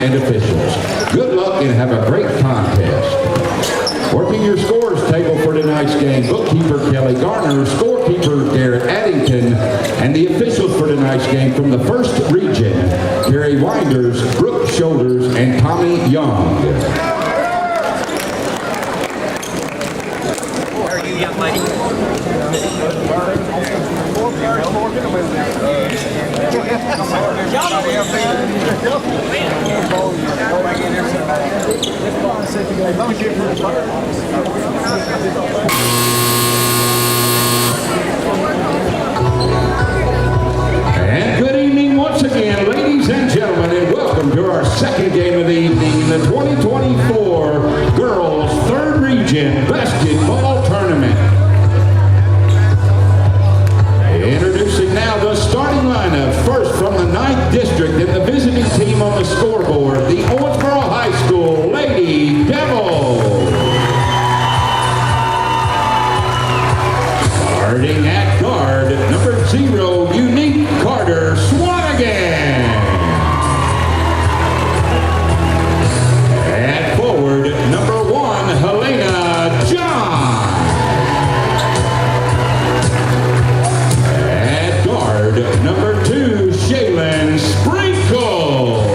and officials. Good luck and have a great contest. Working your scores table for tonight's game, bookkeeper Kelly Garner, scorekeeper Garrett Addington, and the officials for tonight's game from the first region, Gary Winders, Brooke Shoulders, and Tommy Young. How are you, young lady? And good evening once again, ladies and gentlemen, and welcome to our second game of the evening, the 2024 Girls 3rd Region Basketball Tournament. Introducing now the starting lineup. First from the 9th District and the visiting team on the scoreboard, the Owensboro High School Lady Devils. Starting at guard, number 0, Unique Carter Swanigan. At forward, number 1, Helena John. At guard, number 2, Shaylin Sprinkle.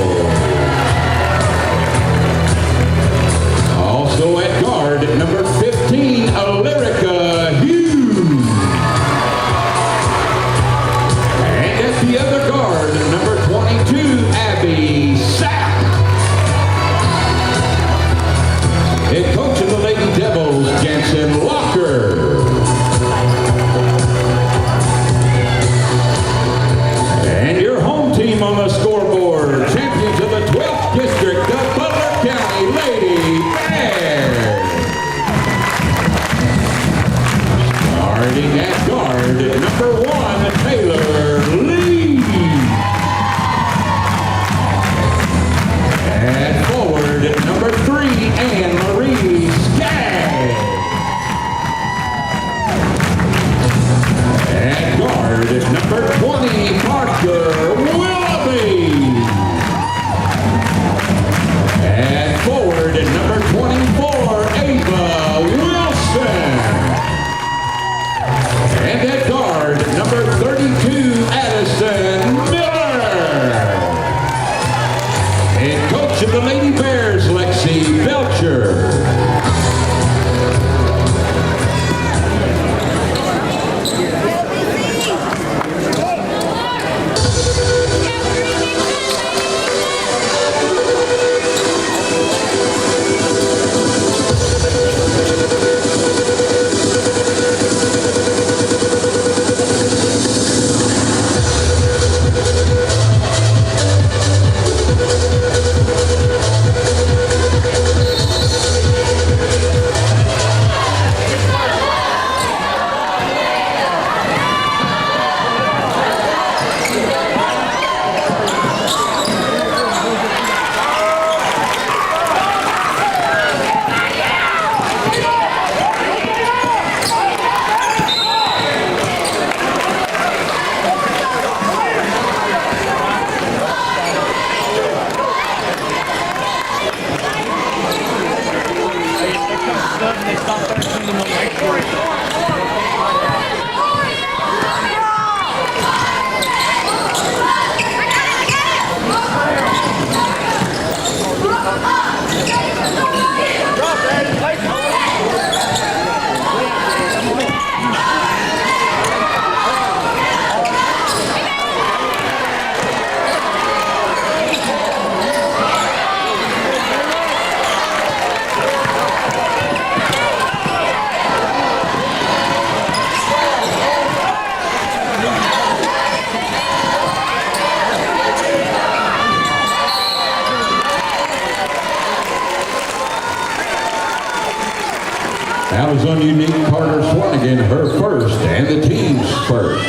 Also at guard, number 15, Alerica Hughes. And at the other guard, number 22, Abby Sapp. Head coach of the Lady Devils, Jensen Locker. And your home team on the scoreboard, champions of the 12th District of Butler County, Lady Bears. Starting at guard, number 1, Taylor Lee. At forward, number 3, Anne Marie Skaggs. At guard, number 20, Parker Willoughby. At forward, number 24, Ava Wilson. And at guard, number 32, Addison Miller. And coach of the Lady Bears, Lexi Belcher. That was on Unique Carter Swanigan, her first, and the team's first.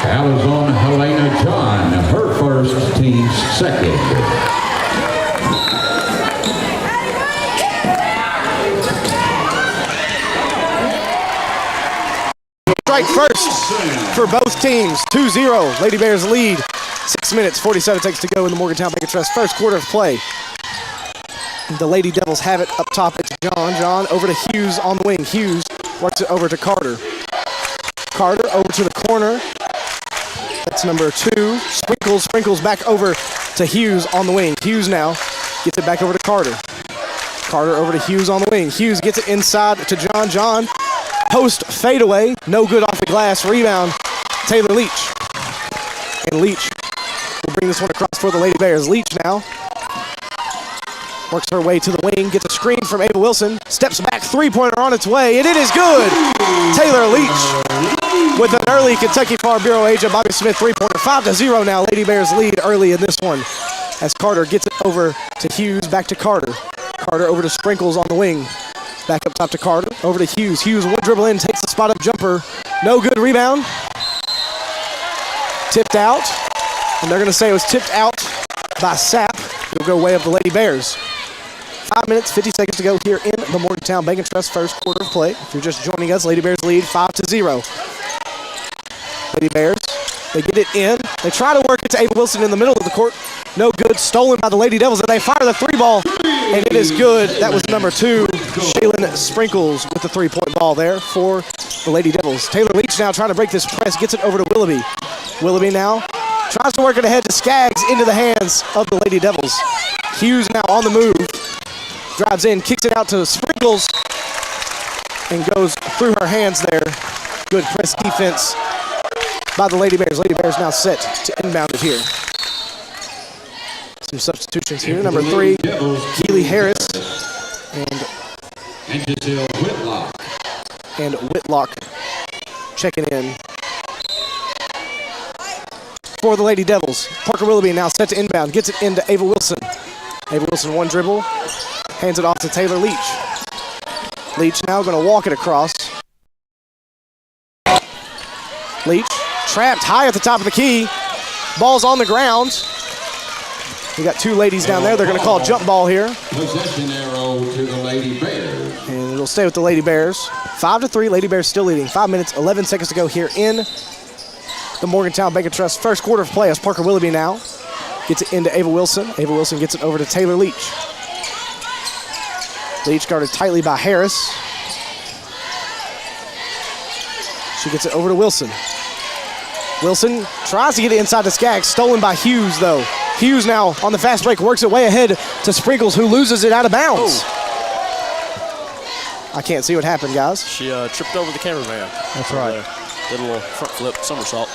Foul is on Helena John, her first, team's second. Strike first for both teams. 2-0. Lady Bears lead. 6 minutes, 47 seconds to go in the Morgantown Bank & Trust first quarter of play. The Lady Devils have it up top. It's John. John over to Hughes on the wing. Hughes works it over to Carter. Carter over to the corner. That's number 2. Sprinkles back over to Hughes on the wing. Hughes now gets it back over to Carter. Carter over to Hughes on the wing. Hughes gets it inside to John. John, post fadeaway. No good off the glass. Rebound, Taylor Leach. And Leach will bring this one across for the Lady Bears. Leach now works her way to the wing, gets a screen from Ava Wilson, steps back, three-pointer on its way, and it is good. Taylor Leach with an early Kentucky Farm Bureau agent Bobby Smith three-pointer. 5-0 now. Lady Bears lead early in this one as Carter gets it over to Hughes, back to Carter. Carter over to Sprinkles on the wing. Back up top to Carter, over to Hughes. Hughes one dribble in, takes the spot-up jumper. No good. Rebound. Tipped out. And they're going to say it was tipped out by Sapp. It'll go way up the Lady Bears. 5 minutes, 50 seconds to go here in the Morgantown Bank & Trust first quarter of play. If you're just joining us, Lady Bears lead 5-0. Lady Bears, they get it in. They try to work it to Ava Wilson in the middle of the court. No good. Stolen by the Lady Devils, and they fire the three ball, and it is good. That was number 2, Shaylin Sprinkles with the three-point ball there for the Lady Devils. Taylor Leach now trying to break this press, gets it over to Willoughby. Willoughby now tries to work it ahead to Skaggs into the hands of the Lady Devils. Hughes now on the move. Drives in, kicks it out to Sprinkles, and goes through her hands there. Good press defense by the Lady Bears. Lady Bears now set to inbound it here. Some substitutions here. Number 3, Keely Harris and Giselle Whitlock. And Whitlock checking in for the Lady Devils. Parker Willoughby now set to inbound, gets it into Ava Wilson. Ava Wilson one dribble, hands it off to Taylor Leach. Leach now going to walk it across. Leach trapped high at the top of the key. Ball's on the ground. We got 2 ladies down there. They're going to call jump ball here. Possession arrow to the Lady Bears. And it'll stay with the Lady Bears. 5-3, Lady Bears still leading. 5 minutes, 11 seconds to go here in the Morgantown Bank & Trust first quarter of play as Parker Willoughby now gets it into Ava Wilson. Ava Wilson gets it over to Taylor Leach. Leach guarded tightly by Harris. She gets it over to Wilson. Wilson tries to get it inside to Skaggs. Stolen by Hughes, though. Hughes now on the fast break, works it way ahead to Sprinkles, who loses it out of bounds. I can't see what happened, guys. She tripped over the cameraman. That's right. Did a little front flip somersault.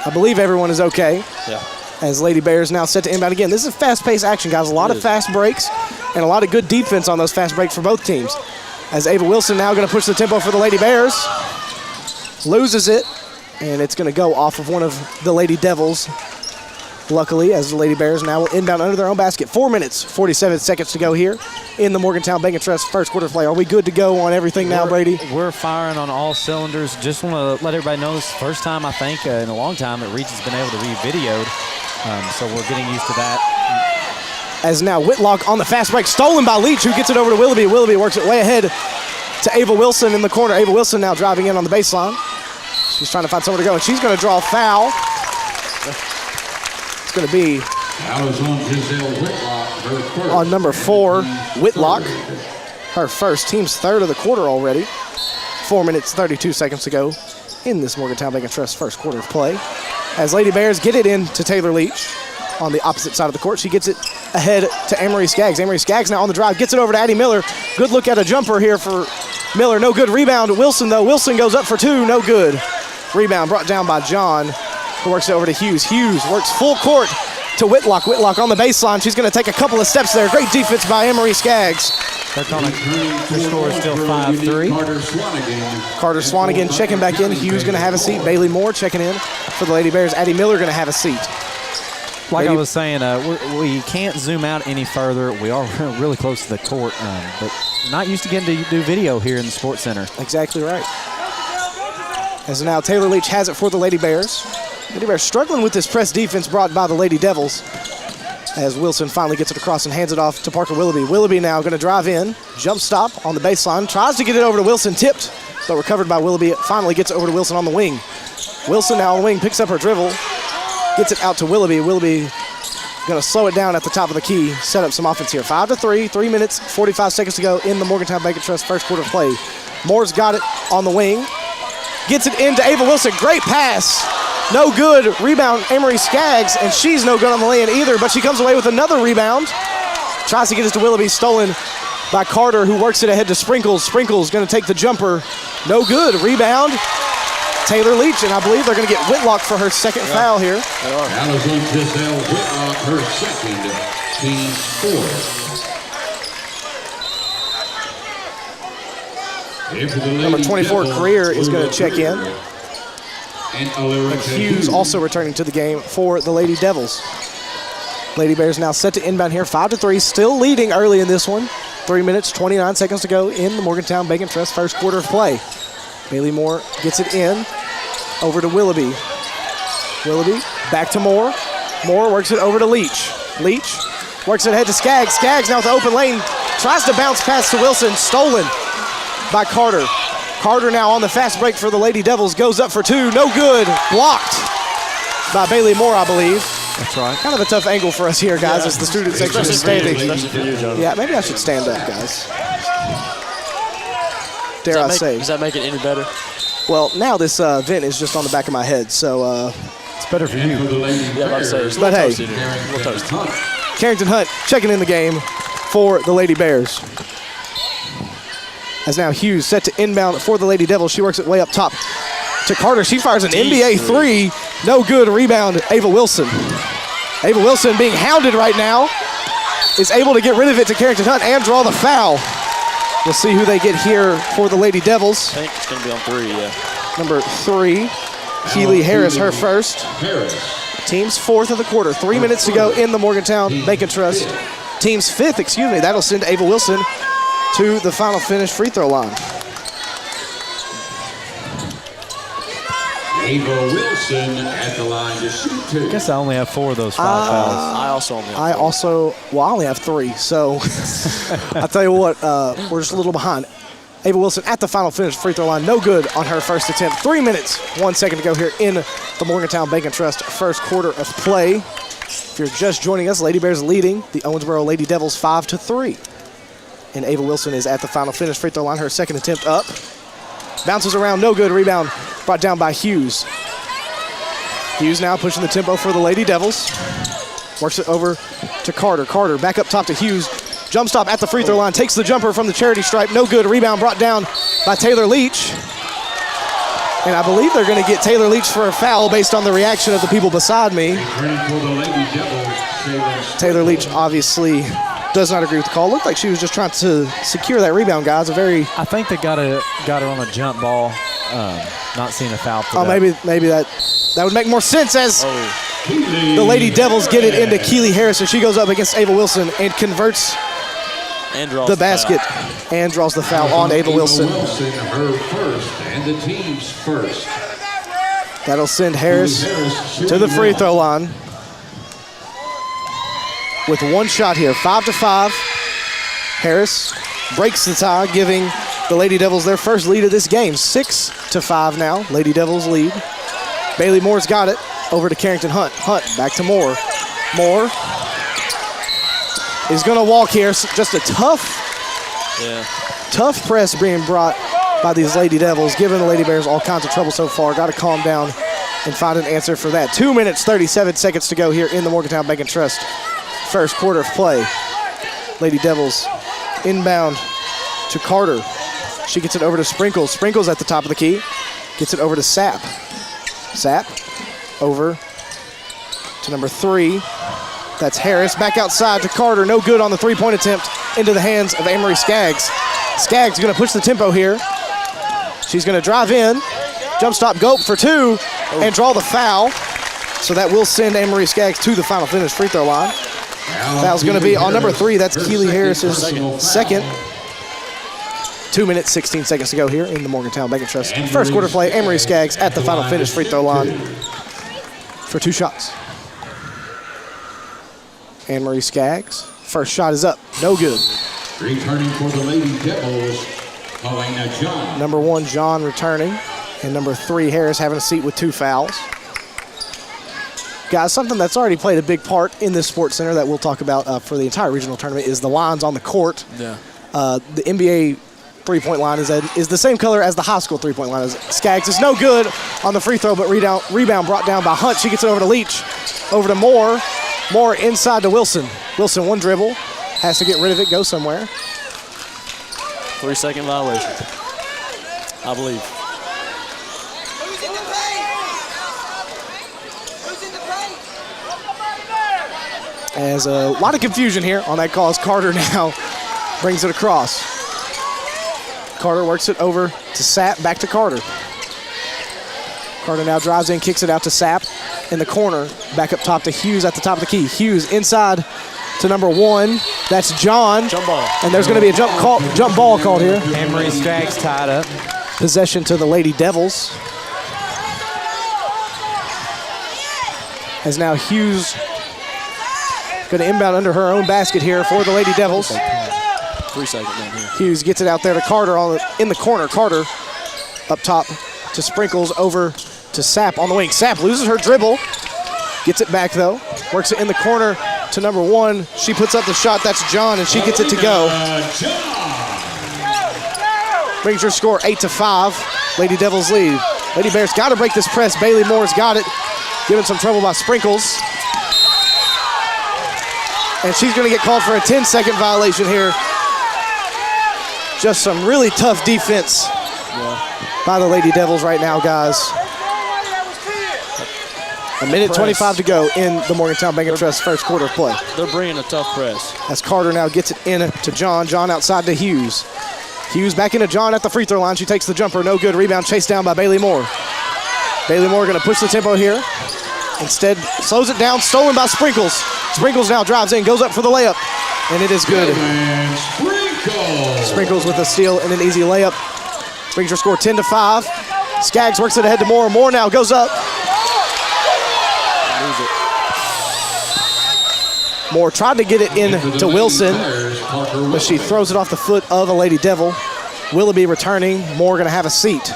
I believe everyone is okay. Yeah. As Lady Bears now set to inbound again. This is fast-paced action, guys. A lot of fast breaks and a lot of good defense on those fast breaks for both teams. As Ava Wilson now going to push the tempo for the Lady Bears. Loses it, and it's going to go off of one of the Lady Devils. Luckily, as the Lady Bears now will inbound under their own basket. 4 minutes, 47 seconds to go here in the Morgantown Bank & Trust first quarter play. Are we good to go on everything now, Brady? We're firing on all cylinders. Just want to let everybody know this is the first time, I think, in a long time that Regent's been able to be videoed. So we're getting used to that. As now Whitlock on the fast break, stolen by Leach, who gets it over to Willoughby. Willoughby works it way ahead to Ava Wilson in the corner. Ava Wilson now driving in on the baseline. She's trying to find somewhere to go, and she's going to draw a foul. It's going to be on number 4, Whitlock. Her first, team's third of the quarter already. 4 minutes, 32 seconds to go in this Morgantown Bank & Trust first quarter of play. As Lady Bears get it in to Taylor Leach on the opposite side of the court. She gets it ahead to Amory Skaggs. Amory Skaggs now on the drive, gets it over to Addie Miller. Good look at a jumper here for Miller. No good. Rebound. Wilson, though. Wilson goes up for 2. No good. Rebound brought down by John, who works it over to Hughes. Hughes works full court to Whitlock. Whitlock on the baseline. She's going to take a couple of steps there. Great defense by Amory Skaggs. Their score is still 5-3. Carter Swanigan checking back in. Hughes going to have a seat. Bailey Moore checking in for the Lady Bears. Addie Miller going to have a seat. Like I was saying, we can't zoom out any further. We are really close to the court, but not used to getting to do video here in the Sports Center. Exactly right. As now Taylor Leach has it for the Lady Bears. Lady Bears struggling with this press defense brought by the Lady Devils. As Wilson finally gets it across and hands it off to Parker Willoughby. Willoughby now going to drive in, jump stop on the baseline, tries to get it over to Wilson, tipped, but recovered by Willoughby. Finally gets it over to Wilson on the wing. Wilson now on the wing, picks up her dribble, gets it out to Willoughby. Willoughby going to slow it down at the top of the key, set up some offense here. 5-3, 3 minutes, 45 seconds to go in the Morgantown Bank & Trust first quarter play. Moore's got it on the wing, gets it into Ava Wilson. Great pass. No good. Rebound, Amory Skaggs, and she's no good on the lay-in either, but she comes away with another rebound. Tries to get it to Willoughby, stolen by Carter, who works it ahead to Sprinkles. Sprinkles going to take the jumper. No good. Rebound, Taylor Leach, and I believe they're going to get Whitlock for her second foul here. Allison Giselle Whitlock, her second, team fourth. Number 24, Career, is going to check in. And Hughes also returning to the game for the Lady Devils. Lady Bears now set to inbound here, 5-3, still leading early in this one. 3 minutes, 29 seconds to go in the Morgantown Bank & Trust first quarter of play. Bailey Moore gets it in, over to Willoughby. Willoughby, back to Moore. Moore works it over to Leach. Leach works it ahead to Skaggs. Skaggs now with the open lane, tries to bounce pass to Wilson, stolen by Carter. Carter now on the fast break for the Lady Devils, goes up for two, no good, blocked by Bailey Moore, I believe. That's right. Kind of a tough angle for us here, guys, as the student section is standing. Especially for you, John. Yeah, maybe I should stand up, guys. Dare I say. Does that make it any better? Well, now this vent is just on the back of my head, so It's better for you. Yeah, I'd say it's a But little hey. toasty here. A little toasty. Carrington Hunt checking in the game for the Lady Bears. As now Hughes set to inbound for the Lady Devils. She works it way up top to Carter. She fires an NBA three. No good. Rebound, Ava Wilson. Ava Wilson being hounded right now is able to get rid of it to Carrington Hunt and draw the foul. We'll see who they get here for the Lady Devils. I think it's going to be on 3, yeah. Number 3, Keely Harris, her first. Team's fourth of the quarter. 3 minutes to go in the Morgantown Bank & Trust. Team's fifth, excuse me. That'll send Ava Wilson to the final finish free throw line. Ava Wilson at the line to shoot two. I guess I only have 4 of those 5 fouls. I also only have I only have 3, so I'll tell you what, we're just a little behind. Ava Wilson at the final finish free throw line, no good on her first attempt. 3 minutes, 1 second to go here in the Morgantown Bank & Trust first quarter of play. If you're just joining us, Lady Bears leading the Owensboro Lady Devils 5-3. And Ava Wilson is at the final finish free throw line, her second attempt up. Bounces around, no good, rebound brought down by Hughes. Hughes now pushing the tempo for the Lady Devils. Works it over to Carter. Carter back up top to Hughes. Jump stop at the free throw line, takes the jumper from the charity stripe, no good, rebound brought down by Taylor Leach. And I believe they're gonna get Taylor Leach for a foul based on the reaction of the people beside me. Taylor Leach obviously does not agree with the call. Looked like she was just trying to secure that rebound, guys. I think they got her on a jump ball. Not seeing a foul. Oh, maybe that would make more sense as the Lady Devils get it into Keely Harris, and she goes up against Ava Wilson and converts and draws the basket and draws the foul on Ava Wilson. Her first and the team's first. That'll send Harris to the free throw line with one shot here. 5-5. Harris breaks the tie, giving the Lady Devils their first lead of this game. 6-5 now. Lady Devils lead. Bailey Moore's got it. Over to Carrington Hunt. Hunt back to Moore. Moore is going to walk here. Just a tough press being brought by these Lady Devils, giving the Lady Bears all kinds of trouble so far. Got to calm down and find an answer for that. 2 minutes, 37 seconds to go here in the Morgantown Bank & Trust first quarter of play. Lady Devils inbound to Carter. She gets it over to Sprinkles. Sprinkles at the top of the key. Gets it over to Sapp. Sapp over to number 3. That's Harris. Back outside to Carter. No good on the three-point attempt into the hands of Amory Skaggs. Skaggs going to push the tempo here. She's going to drive in. Jump stop, go for 2, and draw the foul. So that will send Amory Skaggs to the final finish free throw line. Foul's going to be on number 3. That's Keely Harris's second. 2 minutes, 16 seconds to go here in the Morgantown Bank & Trust first quarter play. Anne-Marie Skaggs at the final finish free throw line for 2 shots. Anne-Marie Skaggs, first shot is up, no good. Returning for the Lady Devils, Helena John. Number 1, John returning, and number 3, Harris having a seat with 2 fouls. Guys, something that's already played a big part in this sports center that we'll talk about for the entire regional tournament is the lines on the court. Yeah. The NBA three-point line is the same color as the high school three-point line. Skaggs is no good on the free throw, but rebound brought down by Hunt. She gets it over to Leach, over to Moore. Moore inside to Wilson. Wilson, 1 dribble, has to get rid of it, go somewhere. 3-second violation, I believe. As a lot of confusion here on that call as Carter now brings it across. Carter works it over to Sapp, back to Carter. Carter now drives in, kicks it out to Sapp in the corner, back up top to Hughes at the top of the key. Hughes inside to number 1, that's John. Jump ball. And there's going to be a jump ball called here. Anne-Marie Skaggs tied up. Possession to the Lady Devils. As now Hughes going to inbound under her own basket here for the Lady Devils. 3-second down here. Hughes gets it out there to Carter in the corner. Carter up top to Sprinkles, over to Sapp on the wing. Sapp loses her dribble. Gets it back though. Works it in the corner to number 1. She puts up the shot. That's John, and she gets it to go. Brings her score 8-5. Lady Devils lead. Lady Bears got to break this press. Bailey Moore's got it. Given some trouble by Sprinkles. And she's going to get called for a 10-second violation here. Just some really tough defense by the Lady Devils right now, guys. 1:25 to go in the Morgantown Bank & Trust first quarter of play. They're bringing a tough press. As Carter now gets it in to John. John outside to Hughes. Hughes back into John at the free throw line. She takes the jumper, no good. Rebound chased down by Bailey Moore. Bailey Moore going to push the tempo here. Instead, slows it down, stolen by Sprinkles. Sprinkles now drives in, goes up for the layup, and it is good. Sprinkles with a steal and an easy layup. Brings her score 10-5. Skaggs works it ahead to Moore. Moore now goes up. Moore tried to get it in to Wilson, but she throws it off the foot of a Lady Devil. Willoughby returning. Moore going to have a seat.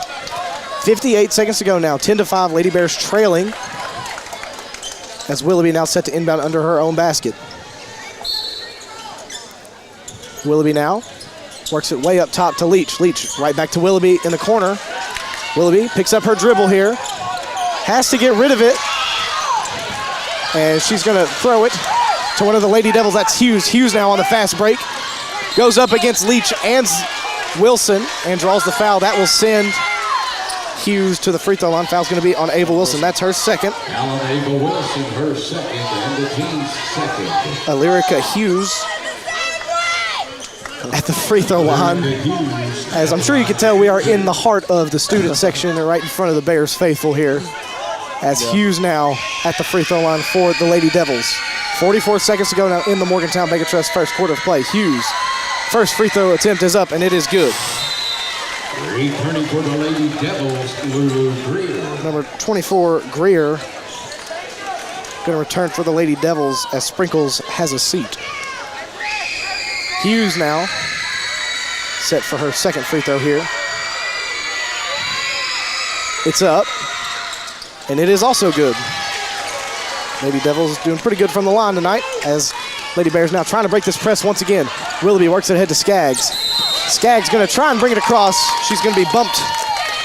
58 seconds to go now. 10-5. Lady Bears trailing. As Willoughby now set to inbound under her own basket. Willoughby now works it way up top to Leach. Leach right back to Willoughby in the corner. Willoughby picks up her dribble here. Has to get rid of it. And she's going to throw it to one of the Lady Devils. That's Hughes. Hughes now on the fast break. Goes up against Leach and Wilson and draws the foul. That will send Hughes to the free throw line. Foul's going to be on Ava Wilson. That's her second. Alan Ava Wilson, her second, and the team's second. Alerica Hughes at the free throw line. As I'm sure you can tell, we are in the heart of the student section. They're right in front of the Bears faithful here. As Hughes now at the free throw line for the Lady Devils. 44 seconds to go now in the Morgantown Bank & Trust first quarter of play. Hughes, first free throw attempt is up, and it is good. Returning for the Lady Devils, Lulu Greer. Number 24, Greer, going to return for the Lady Devils as Sprinkles has a seat. Hughes now set for her second free throw here. It's up, and it is also good. Lady Devils doing pretty good from the line tonight as Lady Bears now trying to break this press once again. Willoughby works it ahead to Skaggs. Skaggs going to try and bring it across. She's going to be bumped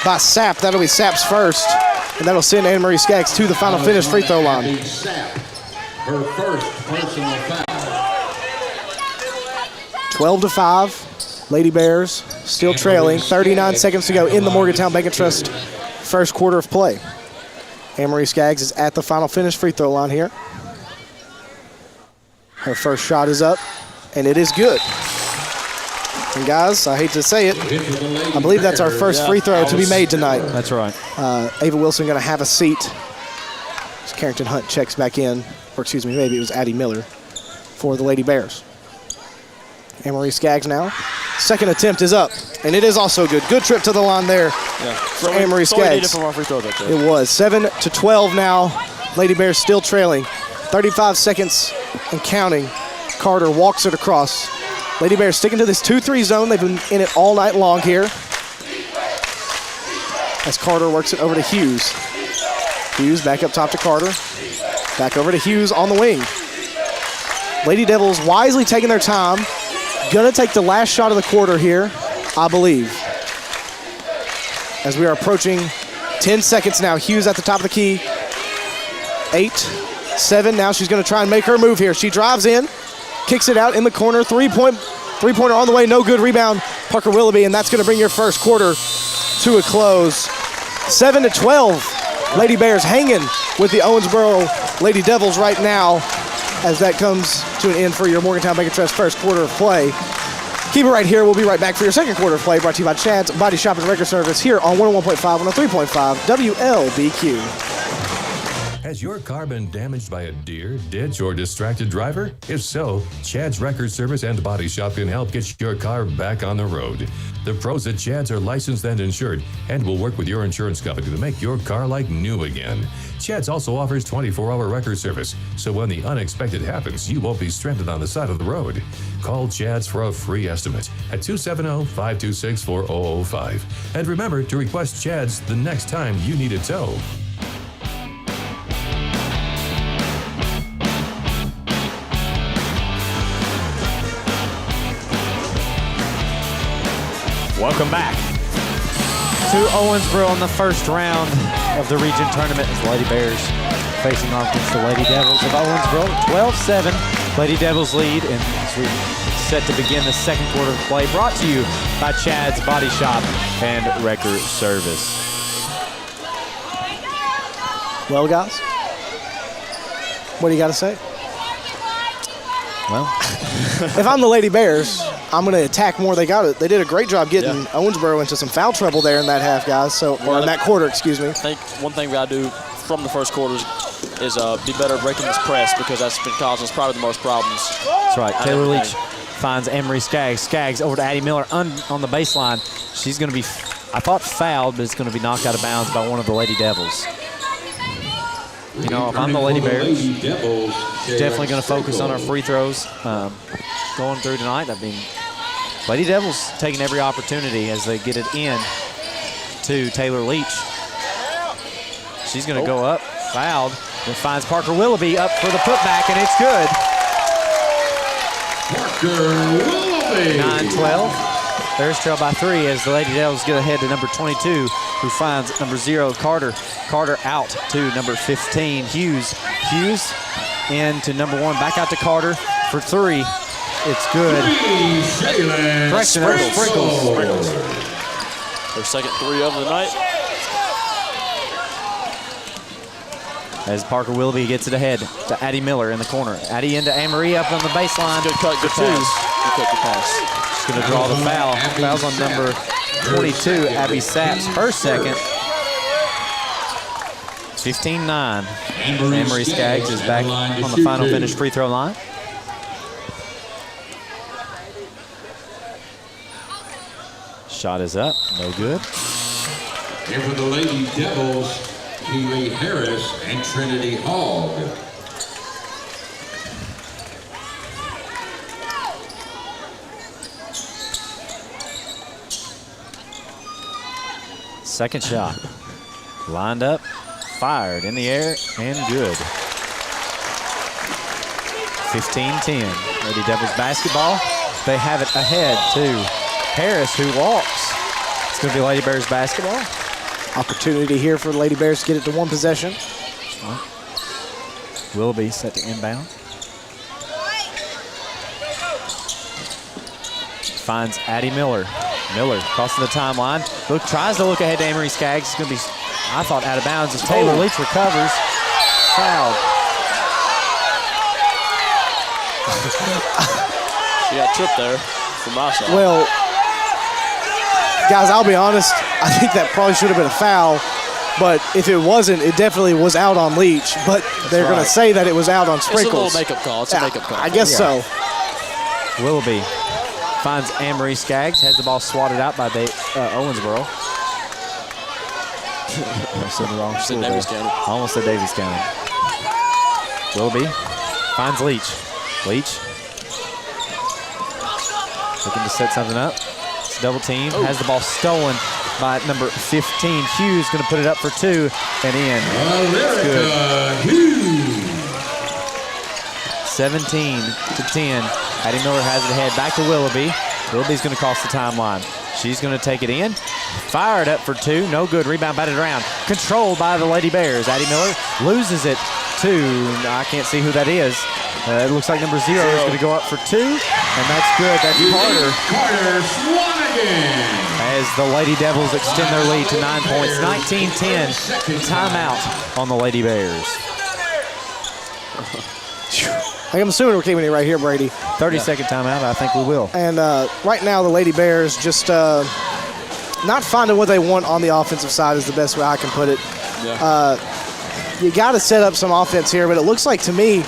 by Sapp. That'll be Sapp's first, and that'll send Anne-Marie Skaggs to the final finish free throw line. Her first personal foul. 12-5. Lady Bears still trailing. 39 seconds to go in the Morgantown Bank & Trust first quarter of play. Anne-Marie Skaggs is at the final finish free throw line here. Her first shot is up, and it is good. And guys, I hate to say it, I believe that's our first free throw to be made tonight. That's right. Ava Wilson going to have a seat. As Carrington Hunt checks back in, or excuse me, maybe it was Addie Miller for the Lady Bears. Anne-Marie Skaggs now Second attempt is up, and it is also good. Good trip to the line there. Yeah. Anne-Marie Skaggs. From our free throws right there. It was 7-12 now. Lady Bears still trailing. 35 seconds and counting. Carter walks it across. Lady Bears sticking to this 2-3 zone. They've been in it all night long here. As Carter works it over to Hughes. Hughes back up top to Carter. Back over to Hughes on the wing. Lady Devils wisely taking their time. Gonna take the last shot of the quarter here, I believe. As we are approaching 10 seconds now. Hughes at the top of the key. 8, 7. Now she's gonna try and make her move here. She drives in, kicks it out in the corner. Three-pointer on the way, no good. Rebound, Parker Willoughby, and that's gonna bring your first quarter to a close. 7-12. Lady Bears hanging with the Owensboro Lady Devils right now as that comes to an end for your Morgantown Bank & Trust first quarter of play. Keep it right here. We'll be right back for your second quarter of play, brought to you by Chad's Body Shop and Record Service here on 101.5, 103.5 WLBQ. Has your car been damaged by a deer, ditch, or distracted driver? If so, Chad's Record Service and Body Shop can help get your car back on the road. The pros at Chad's are licensed and insured and will work with your insurance company to make your car like new again. Chad's also offers 24-hour record service, so when the unexpected happens, you won't be stranded on the side of the road. Call Chad's for a free estimate at 270-526-4005. And remember to request Chad's the next time you need a tow. Welcome back to Owensboro in the first round of the region tournament as Lady Bears facing off against the Lady Devils of Owensboro. 12-7, Lady Devils lead, and as we set to begin the second quarter of play, brought to you by Chad's Body Shop and Record Service. Well, guys, what do you got to say? Well, if I'm the Lady Bears, I'm going to attack more. They got it. They did a great job getting Owensboro into some foul trouble there in that half, guys. So, or in that quarter, excuse me. I think one thing we got to do from the first quarter is be better at breaking this press, because that's been causing us probably the most problems. That's right. Taylor Leach finds Anne-Marie Skaggs. Skaggs over to Addie Miller on the baseline. She's going to be, I thought fouled, but it's going to be knocked out of bounds by one of the Lady Devils. You know, if I'm the Lady Bears, definitely going to focus on our free throws going through tonight. I mean, Lady Devils taking every opportunity as they get it in to Taylor Leach. She's going to go up, fouled, and finds Parker Willoughby up for the putback, and it's good. Parker Willoughby. 9-12. Bears trail by 3 as the Lady Devils get ahead to number 22, who finds number 0, Carter. Carter out to number 15, Hughes. Hughes into number 1, back out to Carter for 3. It's good. Correction, Sprinkles. Their second 3 of the night. As Parker Willoughby gets it ahead to Addie Miller in the corner. Addie into Anne-Marie up on the baseline. Good cut, good pass. Good cut, good pass. She's going to draw the foul. Foul's on number 22, Abby Saps, her second. 15-9. Anne-Marie Skaggs is back on the final finish free throw line. Shot is up, no good. Here for the Lady Devils, Keely Harris and Trinity Hogg. Second shot. Lined up, fired in the air, and good. 15-10. Lady Devils basketball. They have it ahead to Harris, who walks. It's going to be Lady Bears basketball. Opportunity here for the Lady Bears to get it to one possession. Willoughby set to inbound. Finds Addie Miller. Miller crossing the timeline. Tries to look ahead to Anne-Marie Skaggs. It's going to be, I thought, out of bounds as Taylor Leach recovers. Fouled. She got tripped there from my side. Well, guys, I'll be honest. I think that probably should have been a foul. But if it wasn't, it definitely was out on Leach. But they're going to say that it was out on Sprinkles. It's a little makeup call. It's a makeup call. I guess so. Willoughby finds Anne-Marie Skaggs, has the ball swatted out by Owensboro. Almost said the wrong school there. Davies County. Almost said Davies County. Willoughby finds Leach. Leach looking to set something up. It's a double team. Has the ball stolen by number 15. Hughes going to put it up for 2 and in. Lyrica Hughes. 17-10. Addie Miller has it ahead. Back to Willoughby. Willoughby's going to cross the timeline. She's going to take it in. Fired up for 2. No good. Rebound batted around. Controlled by the Lady Bears. Addie Miller loses it to, I can't see who that is. It looks like number 0 is going to go up for 2. And that's good. That's Carter. Carter Swanigan. As the Lady Devils extend their lead to 9 points. 19-10. Timeout on the Lady Bears. I'm assuming we're keeping it right here, Brady. 30-second timeout. I think we will. And right now, the Lady Bears just not finding what they want on the offensive side is the best way I can put it. Yeah. You got to set up some offense here, but it looks like to me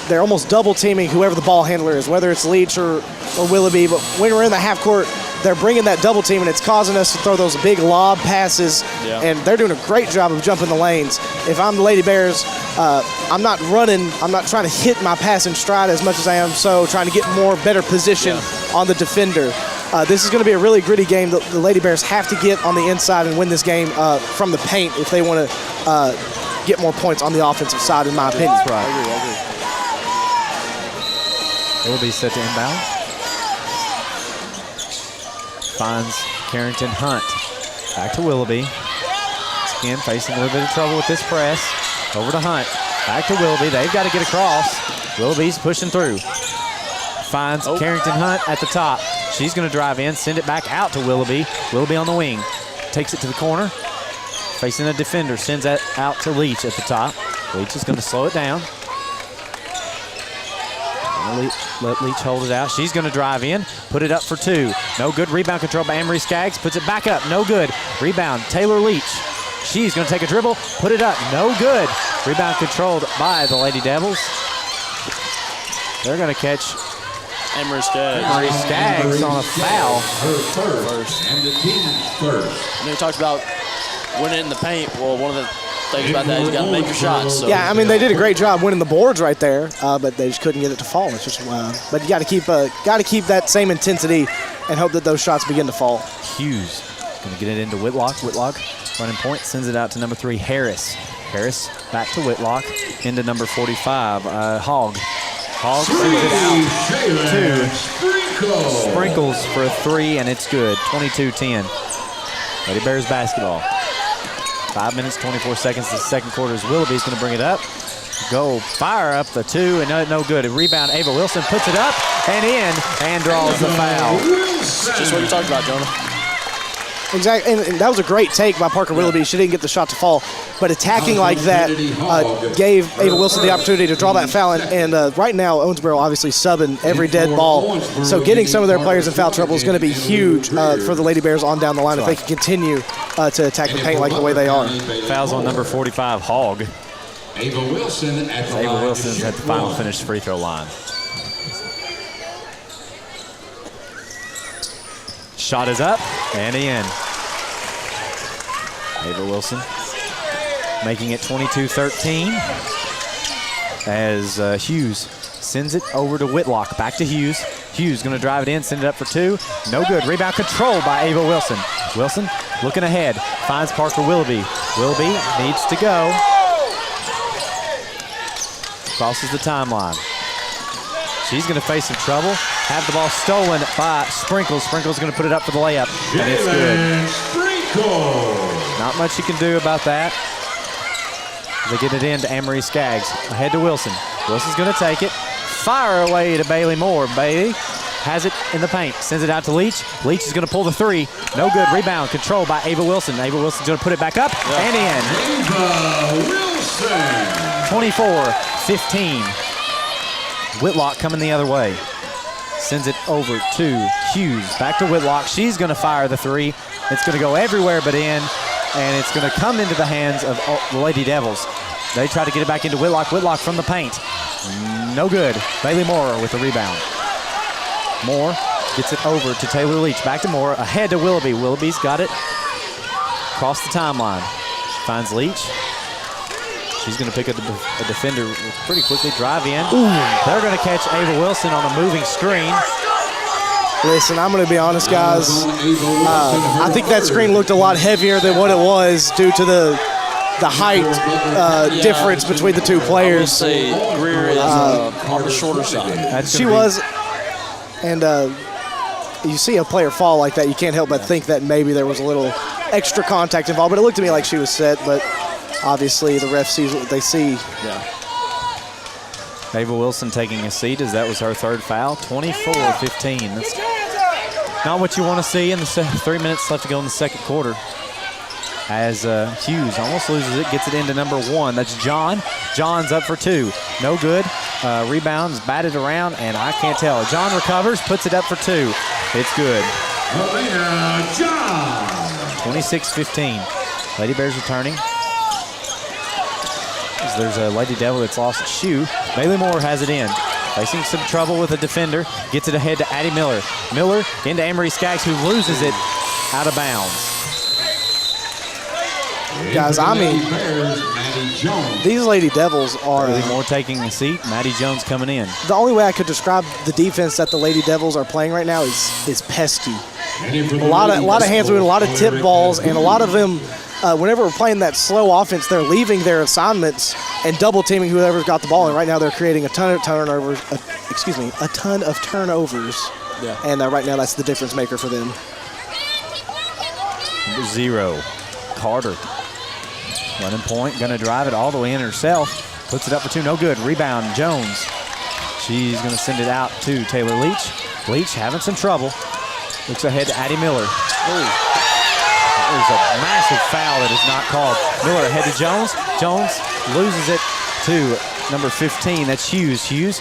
they're almost double teaming whoever the ball handler is, whether it's Leach or Willoughby. But when we're in the half court, they're bringing that double team, and it's causing us to throw those big lob passes. Yeah. And they're doing a great job of jumping the lanes. If I'm the Lady Bears, I'm not running. I'm not trying to hit my passing stride as much as I am trying to get better position on the defender. This is going to be a really gritty game. The Lady Bears have to get on the inside and win this game from the paint if they want to get more points on the offensive side, in my opinion. That's right. I agree. Willoughby set to inbound. Finds Carrington Hunt. Back to Willoughby. Again, facing a little bit of trouble with this press. Over to Hunt. Back to Willoughby. They've got to get across. Willoughby's pushing through. Finds Carrington Hunt at the top. She's going to drive in, send it back out to Willoughby. Willoughby on the wing. Takes it to the corner. Facing a defender. Sends that out to Leach at the top. Leach is going to slow it down. Let Leach hold it out. She's going to drive in, put it up for 2. No good. Rebound control by Anne-Marie Skaggs. Puts it back up. No good. Rebound, Taylor Leach. She's going to take a dribble, put it up. No good. Rebound controlled by the Lady Devils. They're going to catch Anne-Marie Skaggs. Anne-Marie Skaggs on a foul. Her first. And the team's first. And we talked about winning in the paint. Well, one of the things about that is you got to make your shots. So. Yeah, I mean they did a great job winning the boards right there, but they just couldn't get it to fall. It's just, but you got to keep that same intensity and hope that those shots begin to fall. Hughes going to get it into Whitlock. Whitlock running point, sends it out to number 3, Harris. Harris back to Whitlock, into number 45, Hogg. Hogg sends it out to Sprinkles for a 3, and it's good. 22-10. Lady Bears basketball. 5 minutes, 24 seconds. The second quarter is Willoughby's going to bring it up. Go fire up the 2, and no good. A rebound, Ava Wilson puts it up and in and draws the foul. Just what you talked about, Jonah. Exactly, and that was a great take by Parker Willoughby. She didn't get the shot to fall, but attacking like that gave Ava Wilson the opportunity to draw that foul. And right now, Owensboro obviously subbing every dead ball. So getting some of their players in foul trouble is going to be huge for the Lady Bears on down the line if they can continue to attack the paint like the way they are. Fouls on number 45, Hogg. Ava Wilson at the Ava line. Wilson's at the final finish free throw line. Shot is up and in. Ava Wilson making it 22-13 as Hughes sends it over to Whitlock. Back to Hughes. Hughes going to drive it in, send it up for 2. No good. Rebound controlled by Ava Wilson. Wilson looking ahead. Finds Parker Willoughby. Willoughby needs to go. Crosses the timeline. She's going to face some trouble. Have the ball stolen by Sprinkles. Sprinkles going to put it up for the layup, and it's good. Sprinkles. Not much you can do about that. They get it in to Anne-Marie Skaggs. Ahead to Wilson. Wilson's going to take it. Fire away to Bailey Moore. Bailey has it in the paint. Sends it out to Leach. Leach is going to pull the 3. No good. Rebound controlled by Ava Wilson. Ava Wilson's going to put it back up and in. Ava Wilson. 24-15. Whitlock coming the other way. Sends it over to Hughes. Back to Whitlock. She's going to fire the 3. It's going to go everywhere but in, and it's going to come into the hands of the Lady Devils. They try to get it back into Whitlock. Whitlock from the paint. No good. Bailey Moore with the rebound. Moore Gets it over to Taylor Leach. Back to Moore. Ahead to Willoughby. Willoughby's got it. Across the timeline. Finds Leach. She's going to pick a defender pretty quickly. Drive in. They're going to catch Ava Wilson on a moving screen. Listen, I'm going to be honest, guys. I think that screen looked a lot heavier than what it was due to the height difference between the two I would players. say Greer is on the shorter side. She was, and you see a player fall like that, you can't help but think that maybe there was a little extra contact involved, but it looked to me like she was set, but obviously the ref sees what they see. Yeah. Ava Wilson taking a seat as that was her third foul. 24-15. That's not what you want to see in the 3 minutes left to go in the second quarter. As Hughes almost loses it, gets it into number 1. That's John. John's up for 2. No good. Rebounds, batted around, and I can't tell. John recovers, puts it up for 2. It's good. John. 26-15. Lady Bears returning. There's a Lady Devil that's lost its shoe. Bailey Moore has it in. Facing some trouble with a defender. Gets it ahead to Addie Miller. Miller into Amory Skaggs, who loses it out of bounds. Guys, I mean, these Lady Devils are Bailey Moore taking a seat. Maddie Jones coming in. the only way I could describe the defense that the Lady Devils are playing right now is pesky. A lot of hands moving, a lot of tip balls, and a lot of them. Whenever we're playing that slow offense, they're leaving their assignments and double teaming whoever's got the ball. And right now they're creating a ton of turnovers. Yeah. And right now that's the difference maker for them. Number 0, Carter. Running point, gonna drive it all the way in herself. Puts it up for 2, no good. Rebound, Jones. She's gonna send it out to Taylor Leach. Leach having some trouble. Looks ahead to Addie Miller. There's a massive foul that is not called. Miller ahead to Jones. Jones loses it to number 15. That's Hughes. Hughes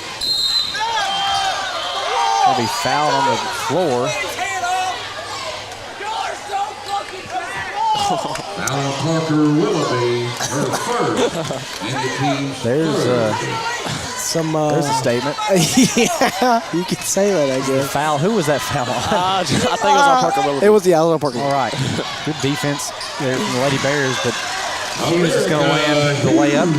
will be fouled on the floor. Now Parker Willoughby, her first, and the team's There's There's a statement. Yeah, you can say that, I guess. Foul. Who was that foul on? I think it was on Parker Willoughby. It was the Alabama Parker. All right. Good defense there from the Lady Bears, but Hughes is going to land the layup.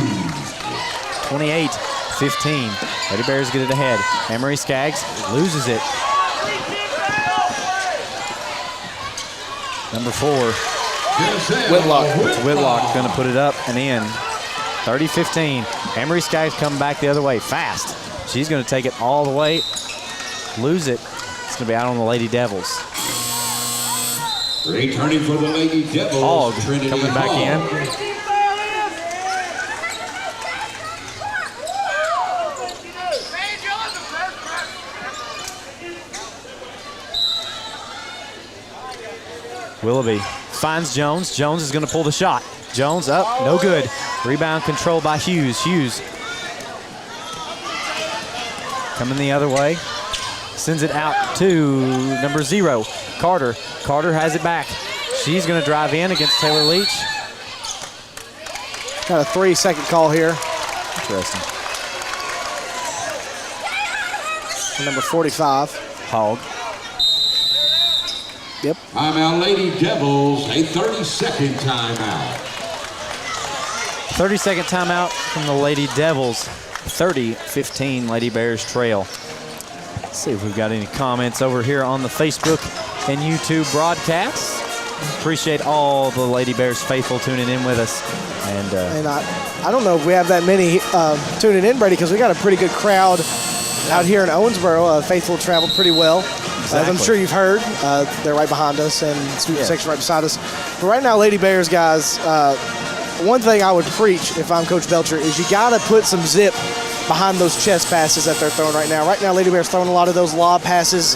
28-15. Lady Bears get it ahead. Amory Skaggs loses it. Number 4, Whitlock. Whitlock going to put it up and in. 30-15. Amory Skaggs coming back the other way fast. She's going to take it all the way, lose it. It's going to be out on the Lady Devils. returning for the Lady Devils. Hogg Trinity coming back in. Willoughby finds Jones. Jones is going to pull the shot. Jones up, no good. Rebound controlled by Hughes. Hughes coming the other way. Sends it out to number 0, Carter. Carter has it back. She's going to drive in against Taylor Leach. Got a 3-second call here. Interesting. Number 45. Hogg. Yep. Timeout, Lady Devils, a 30-second timeout. 30-second timeout from the Lady Devils. 30-15 Lady Bears trail. Let's see if we've got any comments over here on the Facebook and YouTube broadcasts. Appreciate all the Lady Bears faithful tuning in with us. And I don't know if we have that many tuning in, Brady, because we got a pretty good crowd out here in Owensboro. Faithful traveled pretty well. As I'm sure you've heard, they're right behind us and student section right beside us. But right now, Lady Bears, guys, one thing I would preach if I'm Coach Belcher is you got to put some zip behind those chest passes that they're throwing right now. Right now, Lady Bears throwing a lot of those lob passes.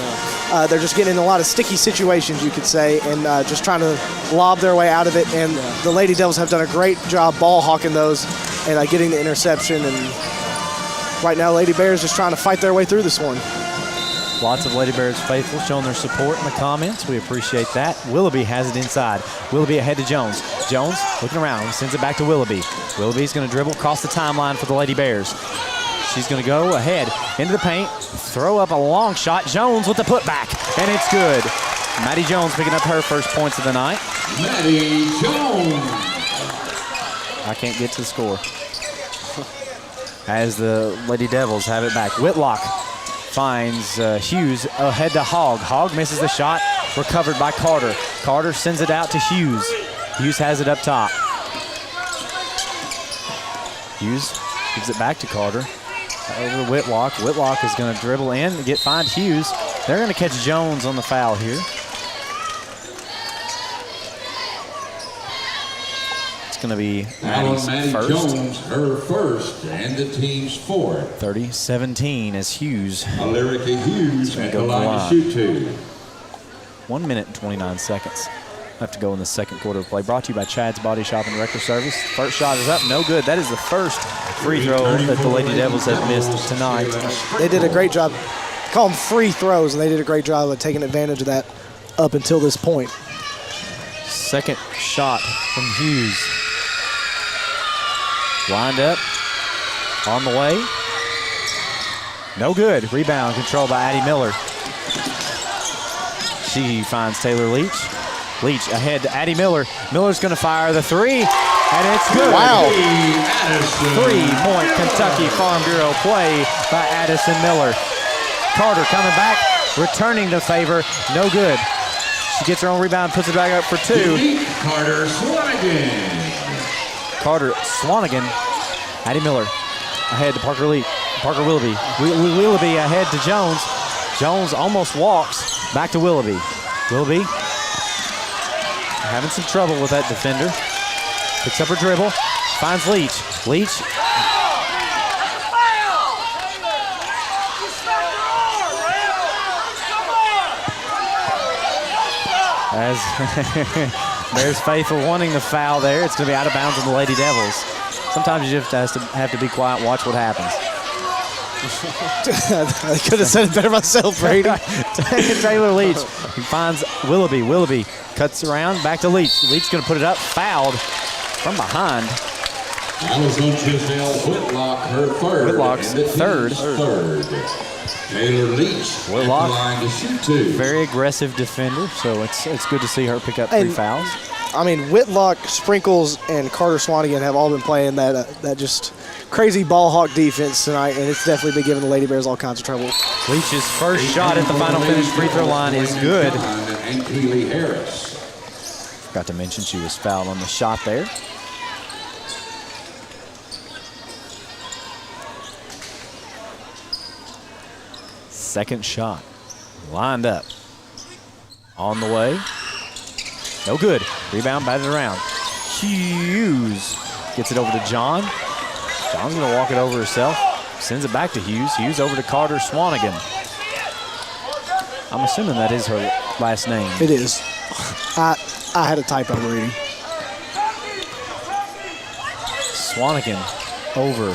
They're just getting in a lot of sticky situations, you could say, and just trying to lob their way out of it. And the Lady Devils have done a great job ball hawking those and getting the interception. And right now, Lady Bears just trying to fight their way through this one. Lots of Lady Bears faithful showing their support in the comments. We appreciate that. Willoughby has it inside. Willoughby ahead to Jones. Jones looking around, sends it back to Willoughby. Willoughby's going to dribble across the timeline for the Lady Bears. She's going to go ahead into the paint, throw up a long shot. Jones with the putback, and it's good. Maddie Jones picking up her first points of the night. Maddie Jones. I can't get to the score. As the Lady Devils have it back. Whitlock finds Hughes ahead to Hogg. Hogg misses the shot, recovered by Carter. Carter sends it out to Hughes. Hughes has it up top. Hughes gives it back to Carter. Over to Whitlock. Whitlock is going to dribble in and find Hughes. They're going to catch Jones on the foul here. It's going to be Maddie's Maddie first. Jones, her first, and the team's fourth. 30-17 as Hughes. Alerica Hughes at the go line to line. shoot to. 1 minute and 29 seconds left to go in the second quarter of play. Brought to you by Chad's Body Shop and Wrecker Service. First shot is up, no good. That is the first free throw that the Lady Devils have missed tonight. They did a great job. Call them free throws, and they did a great job of taking advantage of that up until this point. Second shot from Hughes. Lined up, on the way. No good. Rebound controlled by Addie Miller. She finds Taylor Leach. Leach ahead to Addie Miller. Miller's going to fire the three, and it's good. Wow. Three-point Kentucky Farm Bureau play by Addison Miller. Carter coming back, returning the favor. No good. She gets her own rebound, puts it back up for two. Carter Swanigan. Carter Swanigan. Addie Miller ahead to Parker Willoughby. Willoughby ahead to Jones. Jones almost walks back to Willoughby. Willoughby having some trouble with that defender. Picks up her dribble, finds Leach. Leach. As there's Faithful wanting the foul there. It's going to be out of bounds on the Lady Devils. Sometimes you just have to be quiet and watch what happens. I could have said it better myself, Brady. Taylor Leach finds Willoughby. Willoughby cuts around, back to Leach. Leach going to put it up, fouled from behind. That was on Giselle Whitlock, her third. Whitlock's and the third. third. Taylor Leach Whitlock, at the line to shoot two. very aggressive defender, so it's good to see her pick up 3 And- fouls. I mean, Whitlock, Sprinkles, and Carter Swanigan have all been playing that just crazy ball hawk defense tonight, and it's definitely been giving the Lady Bears all kinds of trouble. Leach's first shot at the final finish free throw line is good. And Keely Harris. Forgot to mention she was fouled on the shot there. Second shot, lined up, on the way. No good. Rebound batted around. Hughes gets it over to John. John's going to walk it over herself. Sends it back to Hughes. Hughes over to Carter Swanigan. I'm assuming that is her last name. It is. I had a typo reading. Swanigan over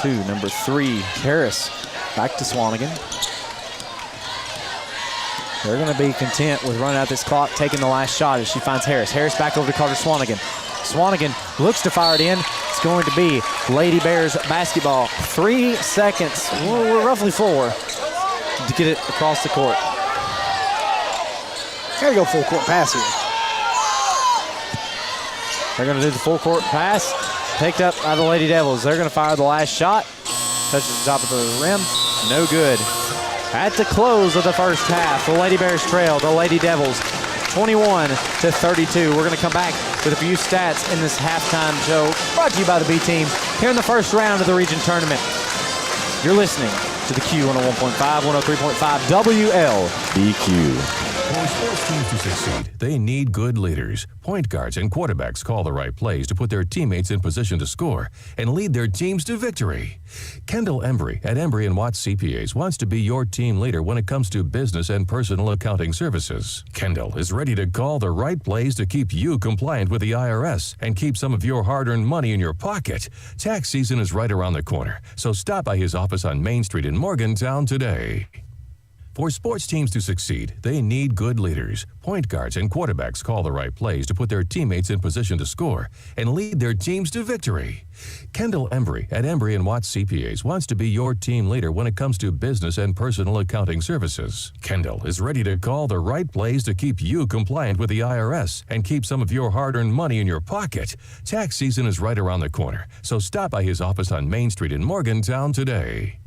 to number 3, Harris. Back to Swanigan. They're going to be content with running out this clock, taking the last shot as she finds Harris. Harris back over to Carter Swanigan. Swanigan looks to fire it in. It's going to be Lady Bears basketball. 3 seconds, roughly 4, to get it across the court. Gotta go full court pass here. They're going to do the full court pass. Picked up by the Lady Devils. They're going to fire the last shot. Touches the top of the rim. No good. At the close of the first half, the Lady Bears trail the Lady Devils 21-32. We're going to come back with a few stats in this halftime show brought to you by the B Team here in the first round of the region tournament. You're listening to the Q 101.5, 103.5 WLBQ. For sports teams to succeed, they need good leaders. Point guards and quarterbacks call the right plays to put their teammates in position to score and lead their teams to victory. Kendall Embry at Embry & Watts CPAs wants to be your team leader when it comes to business and personal accounting services. Kendall is ready to call the right plays to keep you compliant with the IRS and keep some of your hard-earned money in your pocket. Tax season is right around the corner, so stop by his office on Main Street in Morgantown today. For sports teams to succeed, they need good leaders. Point guards and quarterbacks call the right plays to put their teammates in position to score and lead their teams to victory. Kendall Embry at Embry & Watts CPAs wants to be your team leader when it comes to business and personal accounting services. Kendall is ready to call the right plays to keep you compliant with the IRS and keep some of your hard-earned money in your pocket. Tax season is right around the corner, so stop by his office on Main Street in Morgantown today.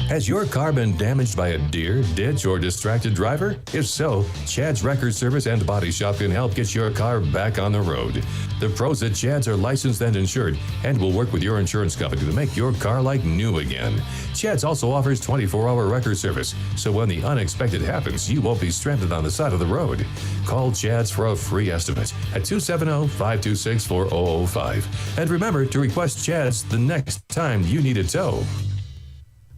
Has your car been damaged by a deer, ditch, or distracted driver? If so, Chad's Record Service and Body Shop can help get your car back on the road. The pros at Chad's are licensed and insured and will work with your insurance company to make your car like new again. Chad's also offers 24-hour record service, so when the unexpected happens, you won't be stranded on the side of the road. Call Chad's for a free estimate at 270-526-4005. And remember to request Chad's the next time you need a tow.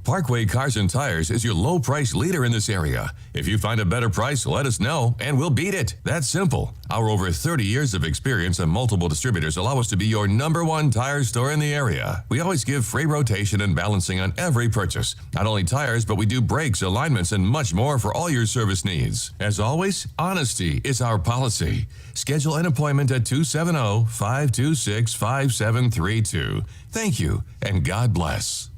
Parkway Cars and Tires is your low price leader in this area. If you find a better price, let us know and we'll beat it. That's simple. Our over 30 years of experience and multiple distributors allow us to be your #1 tire store in the area. We always give free rotation and balancing on every purchase. Not only tires, but we do brakes, alignments, and much more for all your service needs. As always, honesty is our policy. Schedule an appointment at 270-526-5732. Thank you and God bless.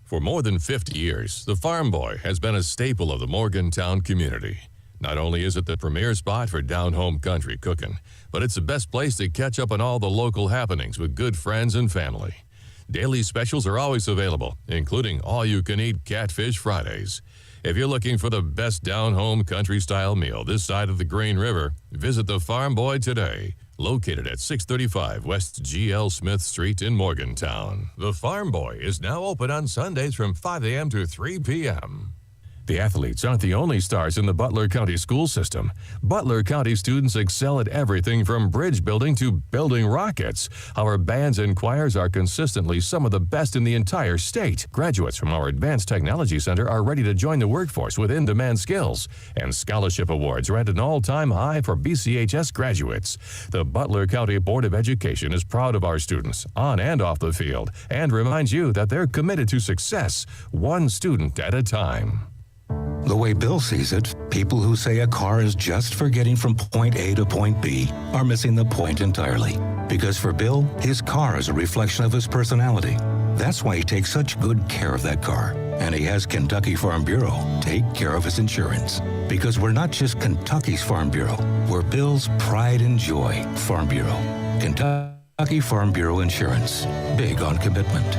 For more than 50 years, the Farm Boy has been a staple of the Morgantown community. Not only is it the premier spot for down-home country cooking, but it's the best place to catch up on all the local happenings with good friends and family. Daily specials are always available, including all-you-can-eat Catfish Fridays. If you're looking for the best down-home country-style meal this side of the Green River, visit the Farm Boy today. Located at 635 West G.L. Smith Street in Morgantown. The Farm Boy is now open on Sundays from 5 a.m. to 3 p.m. The athletes aren't the only stars in the Butler County school system. Butler County students excel at everything from bridge building to building rockets. Our bands and choirs are consistently some of the best in the entire state. Graduates from our Advanced Technology Center are ready to join the workforce with in-demand skills. And scholarship awards are at an all-time high for BCHS graduates. The Butler County Board of Education is proud of our students, on and off the field, and reminds you that they're committed to success, one student at a time. The way Bill sees it, people who say a car is just for getting from point A to point B are missing the point entirely. Because for Bill, his car is a reflection of his personality. That's why he takes such good care of that car. And he has Kentucky Farm Bureau take care of his insurance. Because we're not just Kentucky's Farm Bureau, we're Bill's pride and joy Farm Bureau. Kentucky Farm Bureau Insurance. Big on commitment.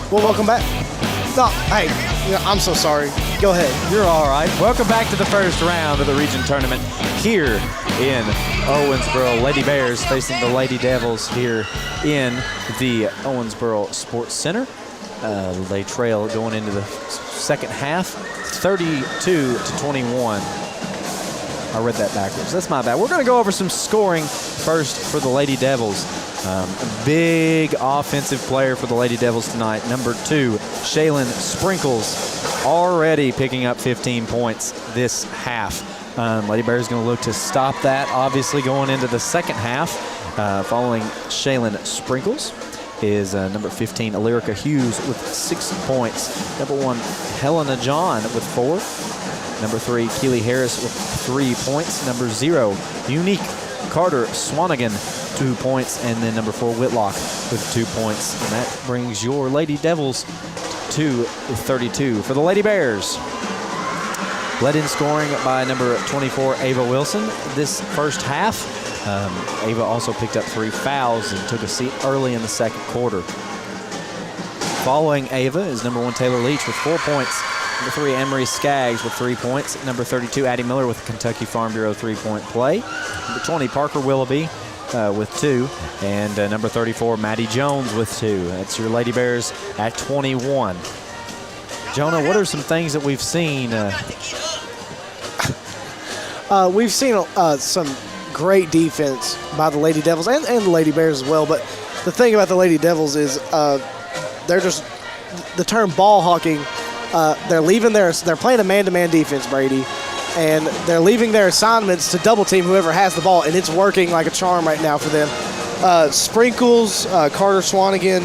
Well, welcome back. No, hey, I'm so sorry. Go ahead. You're all right. Welcome back to the first round of the region tournament here in Owensboro. Lady Bears facing the Lady Devils here in the Owensboro Sports Center. They trail going into the second half, 32-21. I read that backwards. That's my bad. We're going to go over some scoring first for the Lady Devils. A big offensive player for the Lady Devils tonight. Number 2, Shaylin Sprinkles, already picking up 15 points this half. Lady Bears going to look to stop that, obviously, going into the second half. Following Shaylin Sprinkles is number 15, Alerica Hughes with 6 points. Number 1, Helena John with 4. Number 3, Keely Harris with 3 points. Number 0, Unique Carter Swanigan, 2 points. And then number 4, Whitlock with 2 points. And that brings your Lady Devils to 32. For the Lady Bears, led in scoring by number 24, Ava Wilson. This first half, Ava also picked up 3 fouls and took a seat early in the second quarter. Following Ava is number 1, Taylor Leach with 4 points. Number 3, Emery Skaggs with 3 points. Number 32, Addie Miller with the Kentucky Farm Bureau 3-point play. Number 20, Parker Willoughby with 2. And number 34, Maddie Jones with 2. That's your Lady Bears at 21. Jonah, what are some things that we've seen? We've seen some great defense by the Lady Devils and the Lady Bears as well. But the thing about the Lady Devils is they're just, the term ball hawking, they're playing a man-to-man defense, Brady, and they're leaving their assignments to double team whoever has the ball, and it's working like a charm right now for them. Sprinkles, Carter Swanigan,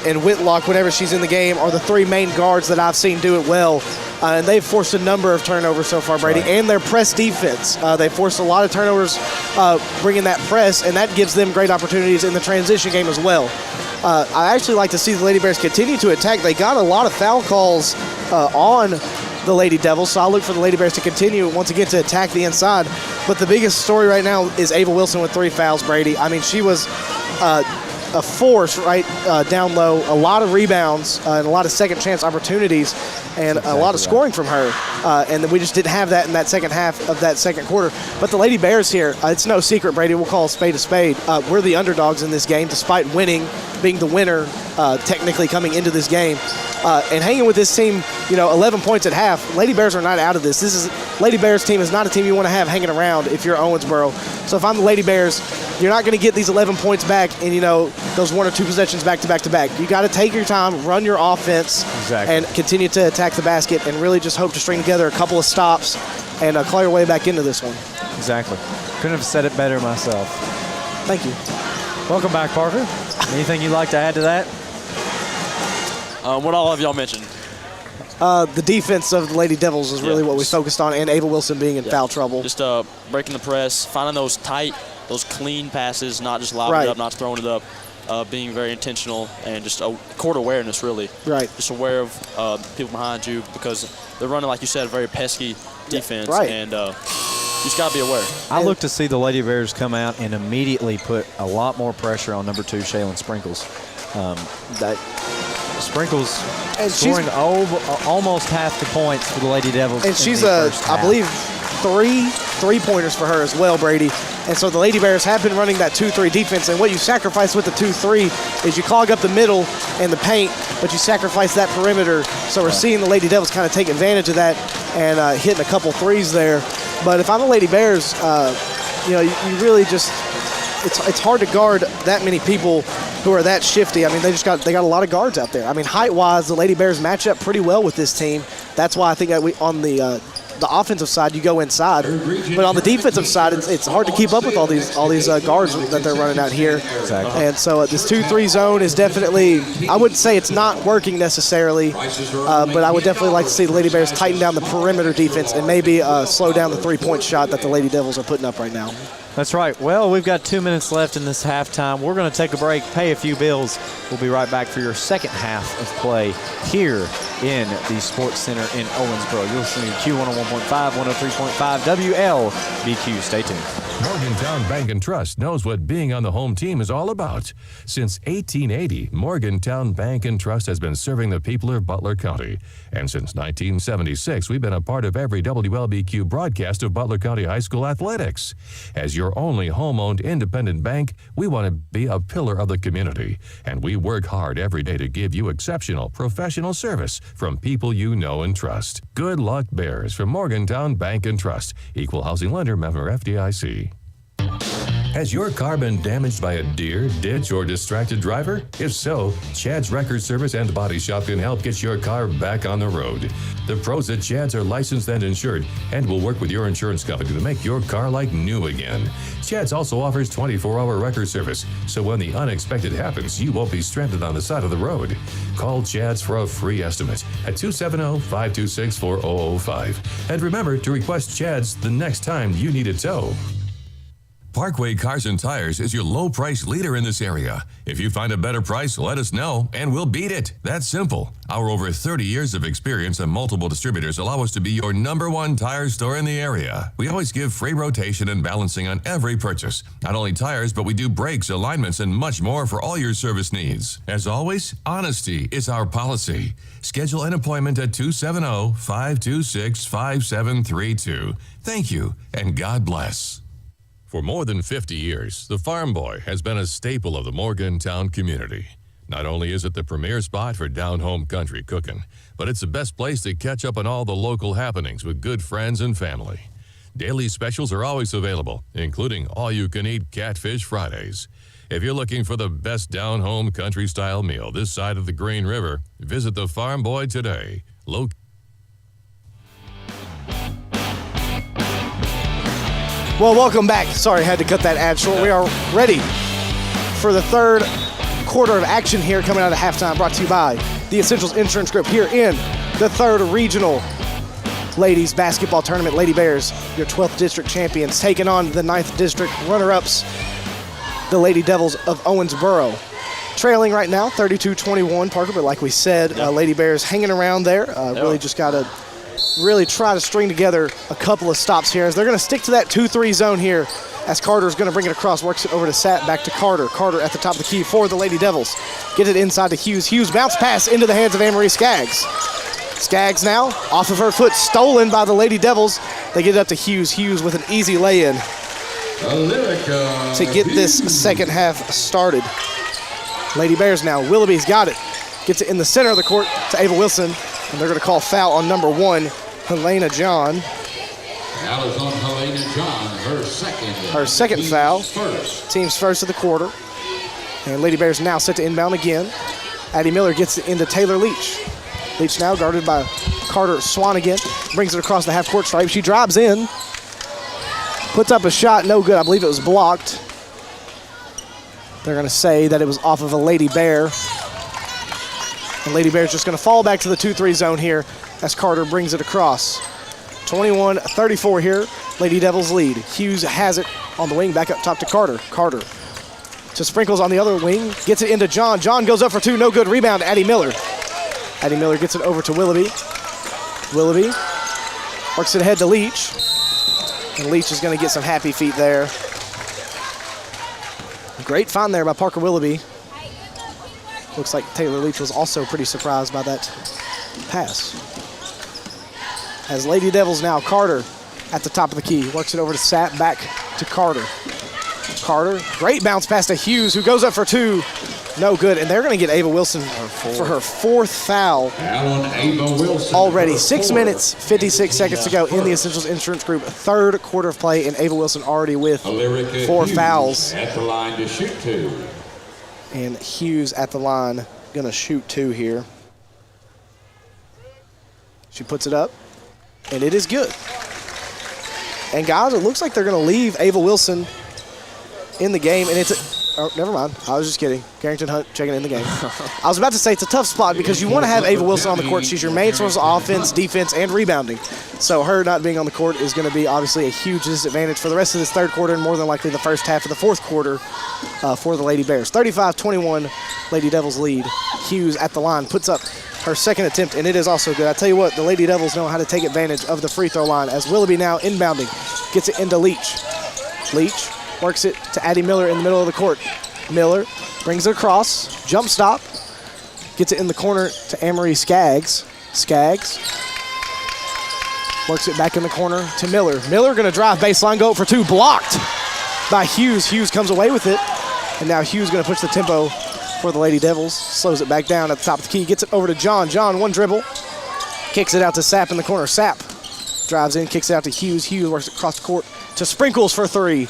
and Whitlock, whenever she's in the game, are the three main guards that I've seen do it well. And they've forced a number of turnovers so far, Brady, and their press defense. They've forced a lot of turnovers bringing that press, and that gives them great opportunities in the transition game as well. I actually like to see the Lady Bears continue to attack. They got a lot of foul calls on the Lady Devils, so I look for the Lady Bears to continue once again to attack the inside. But the biggest story right now is Ava Wilson with 3 fouls, Brady. I mean, she was a force right down low, a lot of rebounds and a lot of second chance opportunities, and a lot of scoring from her. And we just didn't have that in that second half of that second quarter. But the Lady Bears here, it's no secret, Brady, we'll call a spade a spade. We're the underdogs in this game, despite winning, being the winner technically coming into this game. And hanging with this team, 11 points at half, Lady Bears are not out of this. Lady Bears team is not a team you want to have hanging around if you're Owensboro. So if I'm the Lady Bears, you're not going to get these 11 points back in, those 1 or 2 possessions back to back to back. You got to take your time, run your offense, and continue to attack the basket, and really just hope to string together a couple of stops and claw your way back into this one. Exactly. Couldn't have said it better myself. Thank you. Welcome back, Parker. Anything you'd like to add to that? What all have y'all mentioned? The defense of the Lady Devils is really what we focused on, and Ava Wilson being in foul trouble. Just breaking the press, finding those tight, those clean passes, not just lobbing it up, not throwing it up, being very intentional, and just court awareness, really. Right. Just aware of people behind you, because they're running, like you said, a very pesky defense, and you just got to be aware. I look to see the Lady Bears come out and immediately put a lot more pressure on number 2, Shaylin Sprinkles. Sprinkles and scoring almost half the points for the Lady Devils. And she's I believe, 3 3-pointers for her as well, Brady. And so the Lady Bears have been running that 2-3 defense. And what you sacrifice with the 2-3 is you clog up the middle and the paint, but you sacrifice that perimeter. So we're seeing the Lady Devils kind of take advantage of that and hitting a couple threes there. But if I'm the Lady Bears, you really just it's hard to guard that many people who are that shifty. I mean, they got a lot of guards out there. I mean, height-wise, the Lady Bears match up pretty well with this team. That's why I think that on the offensive side, you go inside, but on the defensive side, it's hard to keep up with all these guards that they're running out here. Exactly. And so this 2-3 zone is definitely, I wouldn't say it's not working necessarily, but I would definitely like to see the Lady Bears tighten down the perimeter defense and maybe slow down the 3-point shot that the Lady Devils are putting up right now. That's right. Well, we've got 2 minutes left in this halftime. We're going to take a break, pay a few bills. We'll be right back for your second half of play here in the Sports Center in Owensboro. You're listening to Q101.5, 103.5 WLBQ. Stay tuned. Morgantown Bank and Trust knows what being on the home team is all about. Since 1880, Morgantown Bank and Trust has been serving the people of Butler County. And since 1976, we've been a part of every WLBQ broadcast of Butler County High School athletics. As your only home-owned independent bank, we want to be a pillar of the community. And we work hard every day to give you exceptional professional service from people you know and trust. Good luck, Bears, from Morgantown Bank and Trust. Equal housing lender, member FDIC. Has your car been damaged by a deer, ditch, or distracted driver? If so, Chad's Record Service and Body Shop can help get your car back on the road. The pros at Chad's are licensed and insured and will work with your insurance company to make your car like new again. Chad's also offers 24-hour record service, so when the unexpected happens, you won't be stranded on the side of the road. Call Chad's for a free estimate at 270-526-4005. And remember to request Chad's the next time you need a tow. Parkway Cars and Tires is your low price leader in this area. If you find a better price, let us know and we'll beat it. That's simple. Our over 30 years of experience and multiple distributors allow us to be your #1 tire store in the area. We always give free rotation and balancing on every purchase. Not only tires, but we do brakes, alignments, and much more for all your service needs. As always, honesty is our policy. Schedule an appointment at 270-526-5732. Thank you and God bless. For more than 50 years, the Farm Boy has been a staple of the Morgantown community. Not only is it the premier spot for down-home country cooking, but it's the best place to catch up on all the local happenings with good friends and family. Daily specials are always available, including all-you-can-eat Catfish Fridays. If you're looking for the best down-home country-style meal this side of the Green River, visit the Farm Boy today. Well, welcome back. Sorry, I had to cut that ad short. We are ready for the third quarter of action here coming out of halftime, brought to you by the Essentials Insurance Group here in the third regional ladies basketball tournament. Lady Bears, your 12th district champions, taking on the 9th district runner-ups, the Lady Devils of Owensboro. Trailing right now, 32-21, Parker, but like we said, Lady Bears hanging around there. Really just got to really try to string together a couple of stops here as they're going to stick to that 2-3 zone here as Carter's going to bring it across, works it over to Sapp, back to Carter. Carter at the top of the key for the Lady Devils. Get it inside to Hughes. Hughes bounce pass into the hands of Anne-Marie Skaggs. Skaggs now off of her foot, stolen by the Lady Devils. They get it up to Hughes. Hughes with an easy lay-in to get this second half started. Lady Bears now. Willoughby's got it. Gets it in the center of the court to Ava Wilson. And they're going to call foul on number 1, Helena John. Foul is on Helena John, her second foul. First. Team's first of the quarter. And Lady Bears now set to inbound again. Addie Miller gets it into Taylor Leach. Leach now guarded by Carter Swanigan. Brings it across the half-court stripe. She drives in. Puts up a shot, no good. I believe it was blocked. They're going to say that it was off of a Lady Bear. And Lady Bear's just going to fall back to the 2-3 zone here as Carter brings it across. 21-34 here. Lady Devils lead. Hughes has it on the wing, back up top to Carter. Carter to Sprinkles on the other wing. Gets it into John. John goes up for 2. No good. Rebound to Addie Miller. Addie Miller gets it over to Willoughby. Willoughby works it ahead to Leach. And Leach is going to get some happy feet there. Great find there by Parker Willoughby. Looks like Taylor Leach was also pretty surprised by that pass. As Lady Devils now, Carter at the top of the key. Works it over to Sapp, back to Carter. Carter, great bounce pass to Hughes, who goes up for 2. No good, and they're going to get Ava Wilson for her 4th foul. Foul on Ava Wilson. Already 6 minutes, 56 seconds to go in the Essentials Insurance Group. Third quarter of play, and Ava Wilson already with 4 fouls. At the line to shoot 2. And Hughes at the line, gonna shoot 2 here. She puts it up, and it is good. And guys, it looks like they're gonna leave Ava Wilson in the game, and oh, never mind. I was just kidding. Carrington Hunt checking in the game. I was about to say it's a tough spot because you want to have Ava Wilson on the court. She's your main source of offense, defense, and rebounding. So her not being on the court is going to be obviously a huge disadvantage for the rest of this third quarter and more than likely the first half of the fourth quarter for the Lady Bears. 35-21, Lady Devils lead. Hughes at the line puts up her second attempt, and it is also good. I tell you what, the Lady Devils know how to take advantage of the free throw line as Willoughby now inbounding. Gets it into Leach. Leach works it to Addie Miller in the middle of the court. Miller brings it across, jump stop, gets it in the corner to Anne-Marie Skaggs. Skaggs works it back in the corner to Miller. Miller gonna drive baseline, go for 2, blocked by Hughes. Hughes comes away with it, and now Hughes gonna push the tempo for the Lady Devils. Slows it back down at the top of the key, gets it over to John. John, 1 dribble, kicks it out to Sapp in the corner. Sapp drives in, kicks it out to Hughes. Hughes works it across the court to Sprinkles for 3.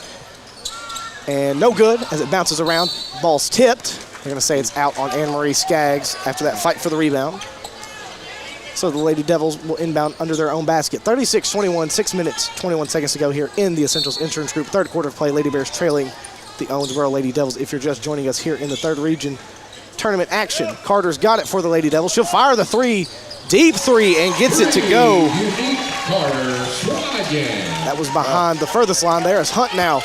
And no good as it bounces around. Ball's tipped. They're going to say it's out on Anne-Marie Skaggs after that fight for the rebound. So the Lady Devils will inbound under their own basket. 36-21, 6 minutes, 21 seconds to go here in the Essentials Insurance Group. Third quarter of play, Lady Bears trailing the Owensboro Lady Devils. If you're just joining us here in the third region tournament action, Carter's got it for the Lady Devils. She'll fire the 3, deep 3, and gets it to go. Unique Carter Swanigan. That was behind the furthest line there as Hunt now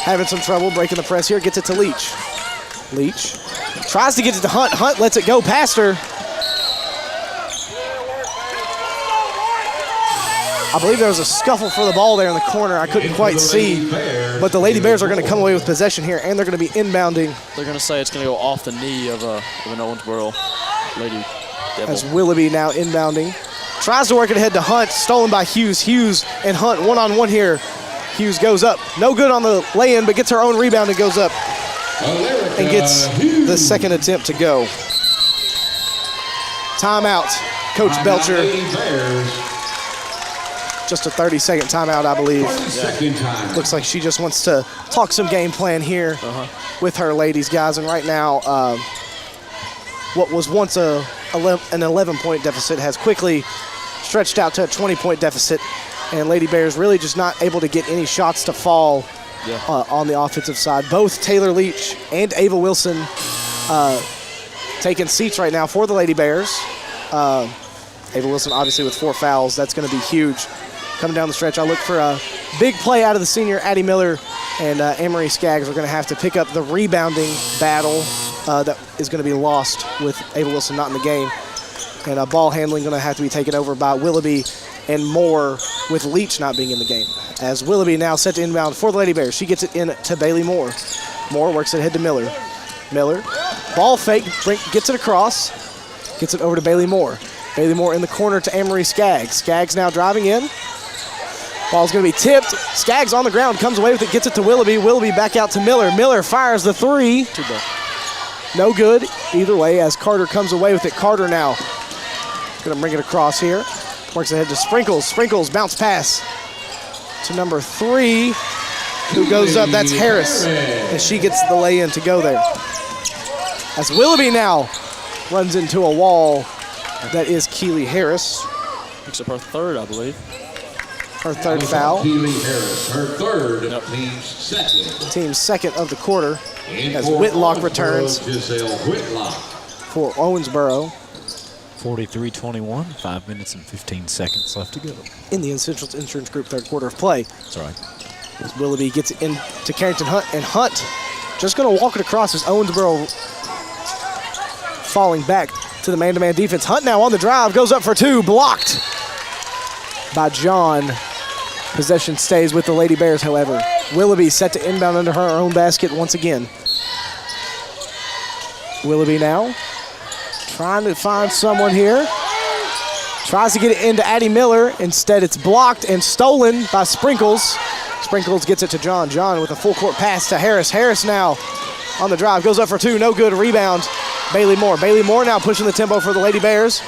having some trouble breaking the press here. Gets it to Leach. Leach tries to get it to Hunt. Hunt lets it go past her. I believe there was a scuffle for the ball there in the corner. I couldn't quite see. But the Lady Bears are going to come away with possession here, and they're going to be inbounding. They're going to say it's going to go off the knee of an Owensboro Lady Devil. As Willoughby now inbounding. Tries to work it ahead to Hunt. Stolen by Hughes. Hughes and Hunt one-on-one here. Hughes goes up. No good on the lay-in, but gets her own rebound and goes up. And gets the second attempt to go. Timeout, Coach Belcher. Just a 30-second timeout, I believe. Looks like she just wants to talk some game plan here with her ladies, guys. And right now, what was once an 11-point deficit has quickly stretched out to a 20-point deficit And Lady Bears really just not able to get any shots to fall on the offensive side. Both Taylor Leach and Ava Wilson taking seats right now for the Lady Bears. Ava Wilson obviously with 4 fouls. That's going to be huge. Coming down the stretch, I look for a big play out of the senior Addie Miller, and Amory Skaggs are going to have to pick up the rebounding battle that is going to be lost with Ava Wilson not in the game. And ball handling going to have to be taken over by Willoughby and Moore with Leach not being in the game. As Willoughby now set to inbound for the Lady Bears. She gets it in to Bailey Moore. Moore works it ahead to Miller. Miller, ball fake, gets it across, gets it over to Bailey Moore. Bailey Moore in the corner to Amory Skaggs. Skaggs now driving in. Ball's going to be tipped. Skaggs on the ground, comes away with it, gets it to Willoughby. Willoughby back out to Miller. Miller fires the 3. No good either way as Carter comes away with it. Carter now going to bring it across here. Works ahead to Sprinkles. Sprinkles bounce pass to number 3. Who goes up? That's Harris. And she gets the lay-in to go there. As Willoughby now runs into a wall. That is Keely Harris. Picks up her 3rd, I believe. Her 3rd foul. Keely Harris, her 3rd, team's 2nd. Team's 2nd of the quarter. As Whitlock returns Giselle Whitlock for Owensboro. 43-21, 5 minutes and 15 seconds left to go. In the Essentials Insurance Group 3rd quarter of play. That's right. As Willoughby gets it into Carrington Hunt, and Hunt just going to walk it across as Owensboro falling back to the man-to-man defense. Hunt now on the drive, goes up for 2, blocked by John. Possession stays with the Lady Bears, however. Willoughby set to inbound under her own basket once again. Willoughby now trying to find someone here. Tries to get it into Addie Miller. Instead, it's blocked and stolen by Sprinkles. Sprinkles gets it to John. John with a full court pass to Harris. Harris now on the drive, goes up for 2, no good, rebound. Bailey Moore. Bailey Moore now pushing the tempo for the Lady Bears.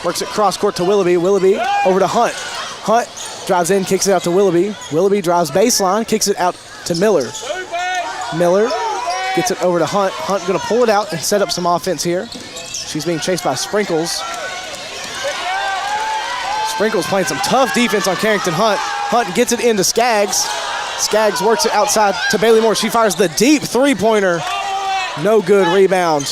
Works it cross court to Willoughby. Willoughby over to Hunt. Hunt drives in, kicks it out to Willoughby. Willoughby drives baseline, kicks it out to Miller. Miller gets it over to Hunt. Hunt gonna pull it out and set up some offense here. She's being chased by Sprinkles. Sprinkles playing some tough defense on Carrington Hunt. Hunt gets it into Skaggs. Skaggs works it outside to Bailey Moore. She fires the deep 3-pointer. No good, rebound.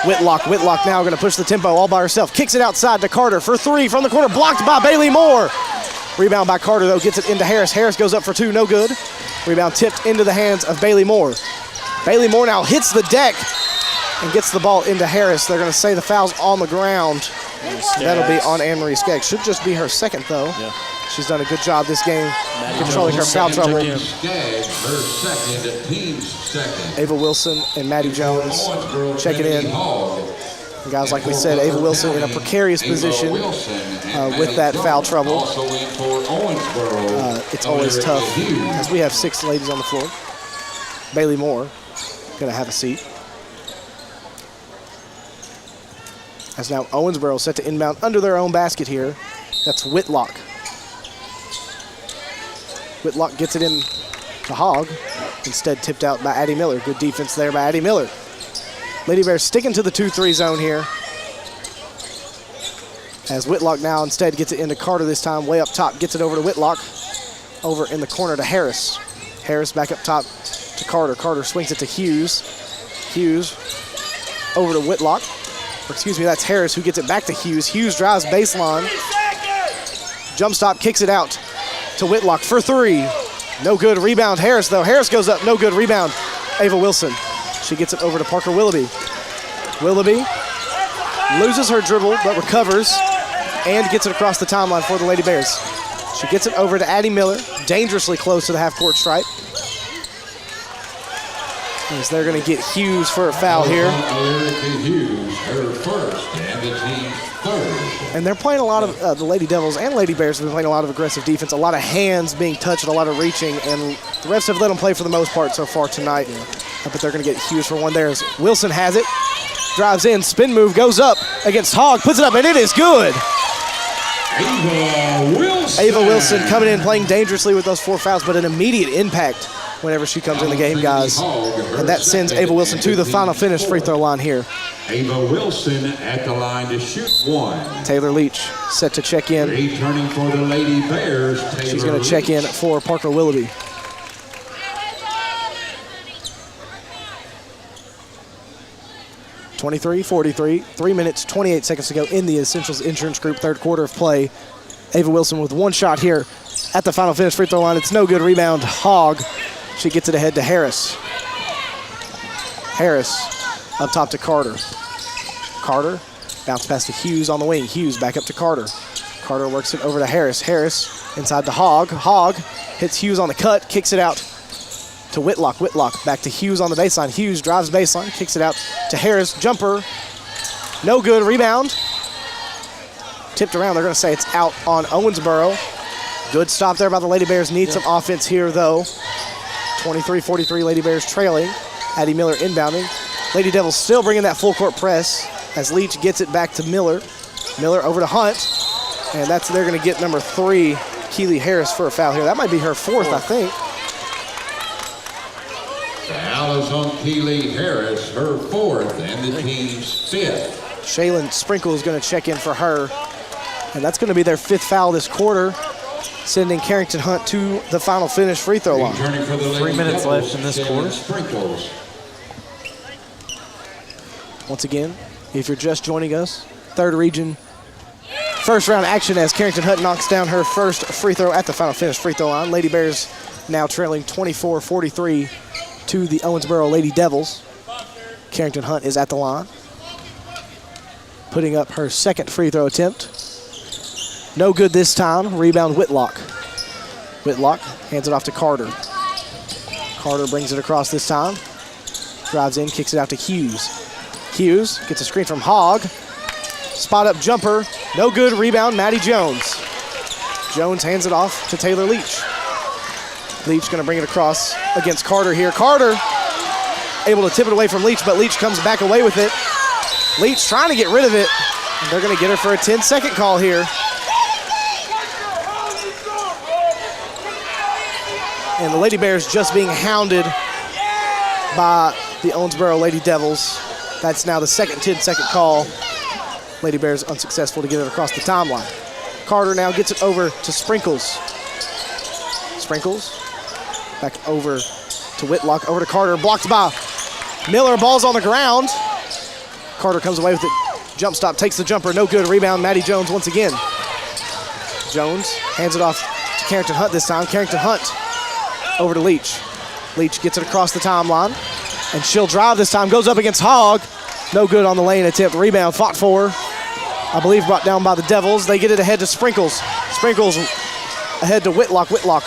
Whitlock now going to push the tempo all by herself. Kicks it outside to Carter for 3 from the corner. Blocked by Bailey Moore. Rebound by Carter, though. Gets it into Harris. Harris goes up for 2. No good. Rebound tipped into the hands of Bailey Moore. Bailey Moore now hits the deck and gets the ball into Harris. They're going to say the foul's on the ground. That'll be on Anne-Marie Skaggs. Should just be her 2nd, though. Yeah. She's done a good job this game controlling her foul trouble. Skaggs, her 2nd, team's 2nd. Ava Wilson and Maddie Jones checking in. And guys, like we said, Ava Wilson in a precarious position with that foul trouble. It's always tough as we have 6 ladies on the floor. Bailey Moore going to have a seat. As now Owensboro set to inbound under their own basket here. That's Whitlock. Whitlock gets it in to Hogg. Instead tipped out by Addie Miller. Good defense there by Addie Miller. Lady Bears sticking to the 2-3 zone here. As Whitlock now instead gets it into Carter this time. Way up top, gets it over to Whitlock. Over in the corner to Harris. Harris back up top to Carter. Carter swings it to Hughes. Hughes over to Whitlock. Or excuse me, that's Harris who gets it back to Hughes. Hughes drives baseline. Jump stop, kicks it out to Whitlock for 3. No good, rebound Harris though. Harris goes up, no good, rebound Ava Wilson. She gets it over to Parker Willoughby. Willoughby loses her dribble but recovers and gets it across the timeline for the Lady Bears. She gets it over to Addie Miller, dangerously close to the half-court stripe. As they're going to get Hughes for a foul here. Hughes, her 1st and the team's 3rd. And they're playing a lot of, the Lady Devils and Lady Bears have been playing a lot of aggressive defense, a lot of hands being touched, a lot of reaching, and the refs have let them play for the most part so far tonight. But they're going to get Hughes for one there as Wilson has it, drives in, spin move, goes up against Hogg, puts it up, and it is good. Ava Wilson coming in, playing dangerously with those 4 fouls, but an immediate impact whenever she comes in the game, guys. And that sends Ava Wilson to the final finish free throw line here Ava Wilson at the line to shoot one. Taylor Leach set to check in. Returning for the Lady Bears, Taylor She's going to check in for Parker Willoughby. (23-43), 3 minutes, 28 seconds to go in the Essentials Insurance Group third quarter of play. Ava Wilson with one shot here at the final finish free throw line. It's no good. Rebound, Hogg. She gets it ahead to Harris. Harris up top to Carter. Carter bounce pass to Hughes on the wing. Hughes back up to Carter. Carter works it over to Harris. Harris inside to Hogg. Hogg hits Hughes on the cut, kicks it out to Whitlock. Whitlock back to Hughes on the baseline. Hughes drives baseline, kicks it out to Harris. Jumper, no good. Rebound, tipped around. They're going to say it's out on Owensboro. Good stop there by the Lady Bears. Need some offense here, though. 23-43, Lady Bears trailing. Addie Miller inbounding. Lady Devils still bringing that full court press as Leach gets it back to Miller. Miller over to Hunt. And they're going to get number 3, Keely Harris, for a foul here. That might be her fourth, I think. Foul is on Keely Harris, her fourth, and the team's fifth. Shaylin Sprinkle is going to check in for her. And that's going to be their 5th foul this quarter, sending Carrington Hunt to the final finish free throw line. Returning for the 3 minutes Devils, left in this Shaylin quarter. Sprinkles. Once again, if you're just joining us, third region, first round action as Carrington Hunt knocks down her first free throw at the final finish free throw line. Lady Bears now trailing 24-43 to the Owensboro Lady Devils. Carrington Hunt is at the line, putting up her second free throw attempt. No good this time. Rebound, Whitlock. Whitlock hands it off to Carter. Carter brings it across this time. Drives in, kicks it out to Hughes. Hughes gets a screen from Hogg. Spot up jumper, no good. Rebound, Maddie Jones. Jones hands it off to Taylor Leach. Leach gonna bring it across against Carter here. Carter able to tip it away from Leach, but Leach comes back away with it. Leach trying to get rid of it. And they're gonna get her for a 10-second call here. And the Lady Bears just being hounded by the Owensboro Lady Devils. That's now the second 10-second call. Lady Bears unsuccessful to get it across the timeline. Carter now gets it over to Sprinkles. Sprinkles back over to Whitlock, over to Carter, blocked by Miller, ball's on the ground. Carter comes away with it, jump stop, takes the jumper, no good. Rebound, Maddie Jones once again. Jones hands it off to Carrington Hunt this time. Carrington Hunt over to Leach. Leach gets it across the timeline, and she'll drive this time, goes up against Hogg. No good on the lane attempt. Rebound fought for, I believe brought down by the Devils. They get it ahead to Sprinkles. Sprinkles ahead to Whitlock. Whitlock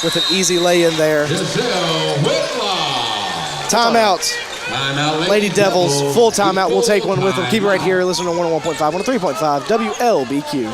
with an easy lay in there. Giselle Whitlock. Timeout. Timeout, Lady Devils, full timeout. We'll take one with them. Keep it right here. Listen to 101.5, 103.5 WLBQ.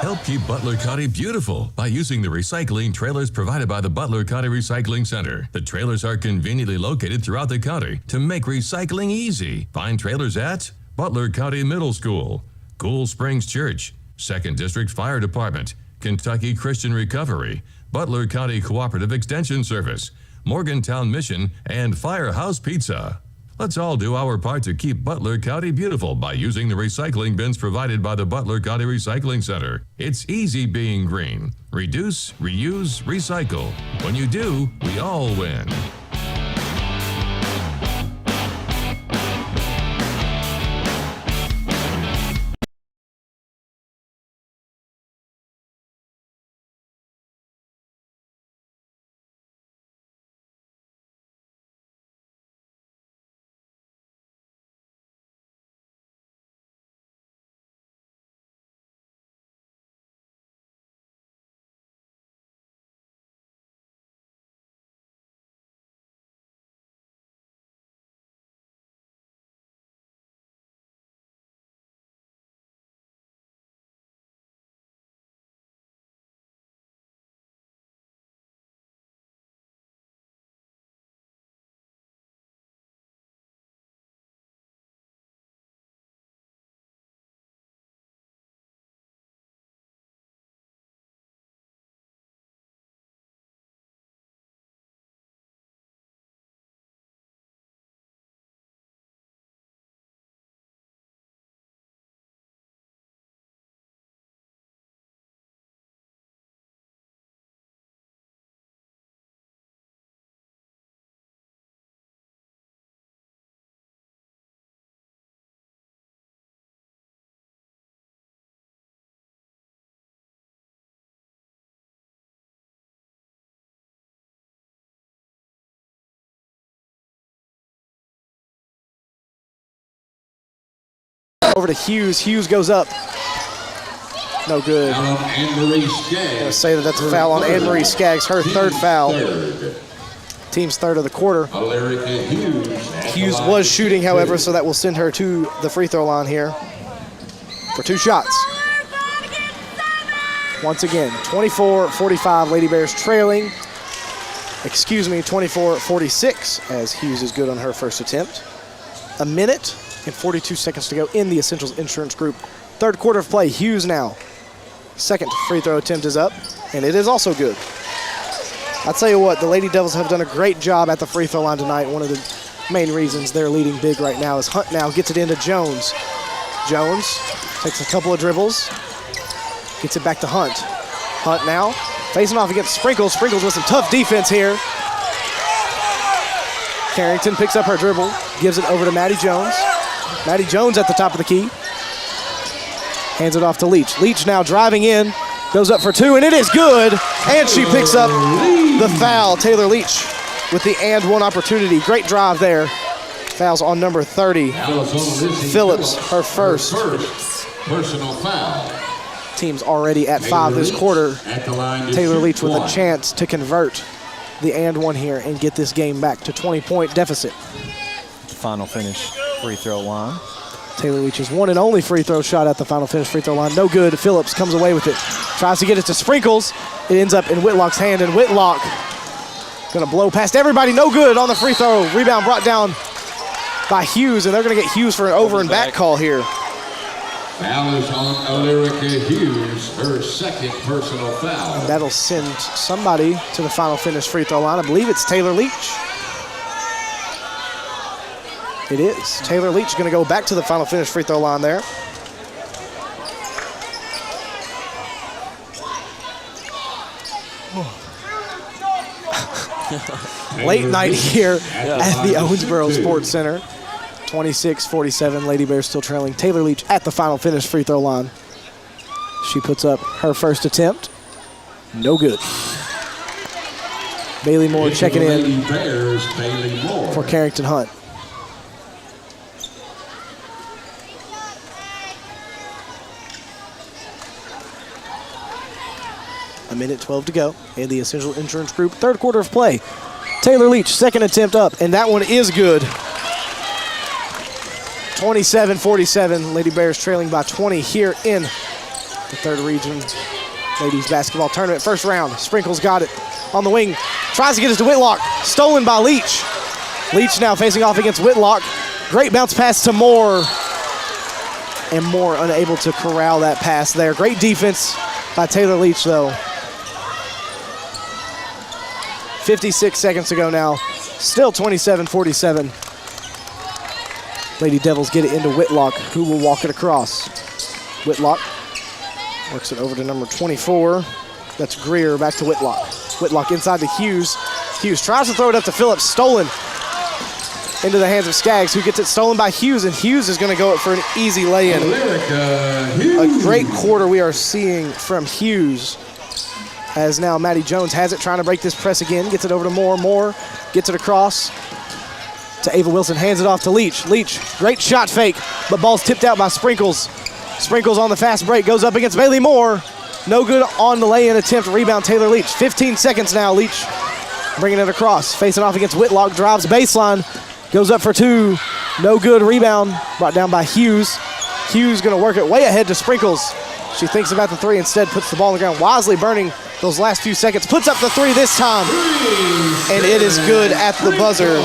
Help keep Butler County beautiful by using the recycling trailers provided by the Butler County Recycling Center. The trailers are conveniently located throughout the county to make recycling easy. Find trailers at Butler County Middle School, Cool Springs Church, 2nd District Fire Department, Kentucky Christian Recovery, Butler County Cooperative Extension Service, Morgantown Mission, and Firehouse Pizza. Let's all do our part to keep Butler County beautiful by using the recycling bins provided by the Butler County Recycling Center. It's easy being green. Reduce, reuse, recycle. When you do, we all win. over to Hughes. Hughes goes up. No good. Foul on Anne-Marie Skaggs. I'm going to say that that's a foul on Anne-Marie Skaggs, her third foul. Third. Team's third of the quarter. Alerica Hughes. Hughes was shooting, however, so that will send her to the free throw line here for 2 shots. Once again, 24-45, Lady Bears trailing. 24-46, as Hughes is good on her first attempt. A minute and 42 seconds to go in the Essentials Insurance Group. Third quarter of play, Hughes now. Second free throw attempt is up, and it is also good. I'll tell you what, the Lady Devils have done a great job at the free throw line tonight. One of the main reasons they're leading big right now is Hunt now gets it into Jones. Jones takes a couple of dribbles, gets it back to Hunt. Hunt now facing off against Sprinkles. Sprinkles with some tough defense here. Carrington picks up her dribble, gives it over to Maddie Jones. Maddie Jones at the top of the key. Hands it off to Leach. Leach now driving in, goes up for 2, and it is good. And she picks up the foul. Taylor Leach with the and one opportunity. Great drive there. Fouls on number 30. Phillips, her first Personal foul. Team's already at 5 this quarter. Taylor Leach with a chance to convert the and one here and get this game back to 20-point deficit. Final finish free throw line. Taylor Leach's one and only free throw shot at the final finish free throw line. No good. Phillips comes away with it. Tries to get it to Sprinkles. It ends up in Whitlock's hand, and Whitlock gonna blow past everybody. No good on the free throw. Rebound brought down by Hughes, and they're gonna get Hughes for an over and back call here. Foul is on Alerica Hughes, her second personal foul. That'll send somebody to the final finish free throw line. I believe it's Taylor Leach. It is. Taylor Leach going to go back to the final finish free throw line there. Late night here at the Owensboro Sports Center. 26-47, Lady Bears still trailing. Taylor Leach at the final finish free throw line. She puts up her first attempt. No good. Bailey Moore checking in for Carrington Hunt. A minute 12 to go in the Essential Insurance Group third quarter of play. Taylor Leach, second attempt up, and that one is good. 27-47, Lady Bears trailing by 20 here in the third region ladies basketball tournament. First round, Sprinkles got it on the wing. Tries to get it to Whitlock, stolen by Leach. Leach now facing off against Whitlock. Great bounce pass to Moore. And Moore unable to corral that pass there. Great defense by Taylor Leach though. 56 seconds to go now. Still 27-47. Lady Devils get it into Whitlock, who will walk it across. Whitlock works it over to number 24. That's Greer, back to Whitlock. Whitlock inside to Hughes. Hughes tries to throw it up to Phillips, stolen into the hands of Skaggs, who gets it stolen by Hughes, and Hughes is going to go it for an easy lay-in. A great quarter we are seeing from Hughes, as now Maddie Jones has it, trying to break this press again, gets it over to Moore. Moore gets it across to Ava Wilson, hands it off to Leach. Leach, great shot fake, but ball's tipped out by Sprinkles. Sprinkles on the fast break, goes up against Bailey Moore. No good on the lay-in attempt, rebound Taylor Leach. 15 seconds now, Leach bringing it across, facing off against Whitlock, drives baseline, goes up for 2. No good, rebound brought down by Hughes. Hughes gonna work it way ahead to Sprinkles. She thinks about the 3, instead puts the ball on the ground. Wisely burning those last few seconds, puts up the 3 this time, and it is good at the buzzer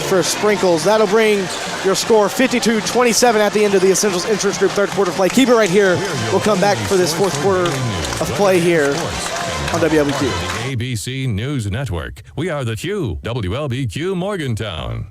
for Sprinkles. That'll bring your score 52-27 at the end of the Essentials Insurance Group third quarter play. Keep it right here. We'll come back for this fourth quarter of play here on WLBQ. The ABC News Network. We are the Q, WLBQ Morgantown.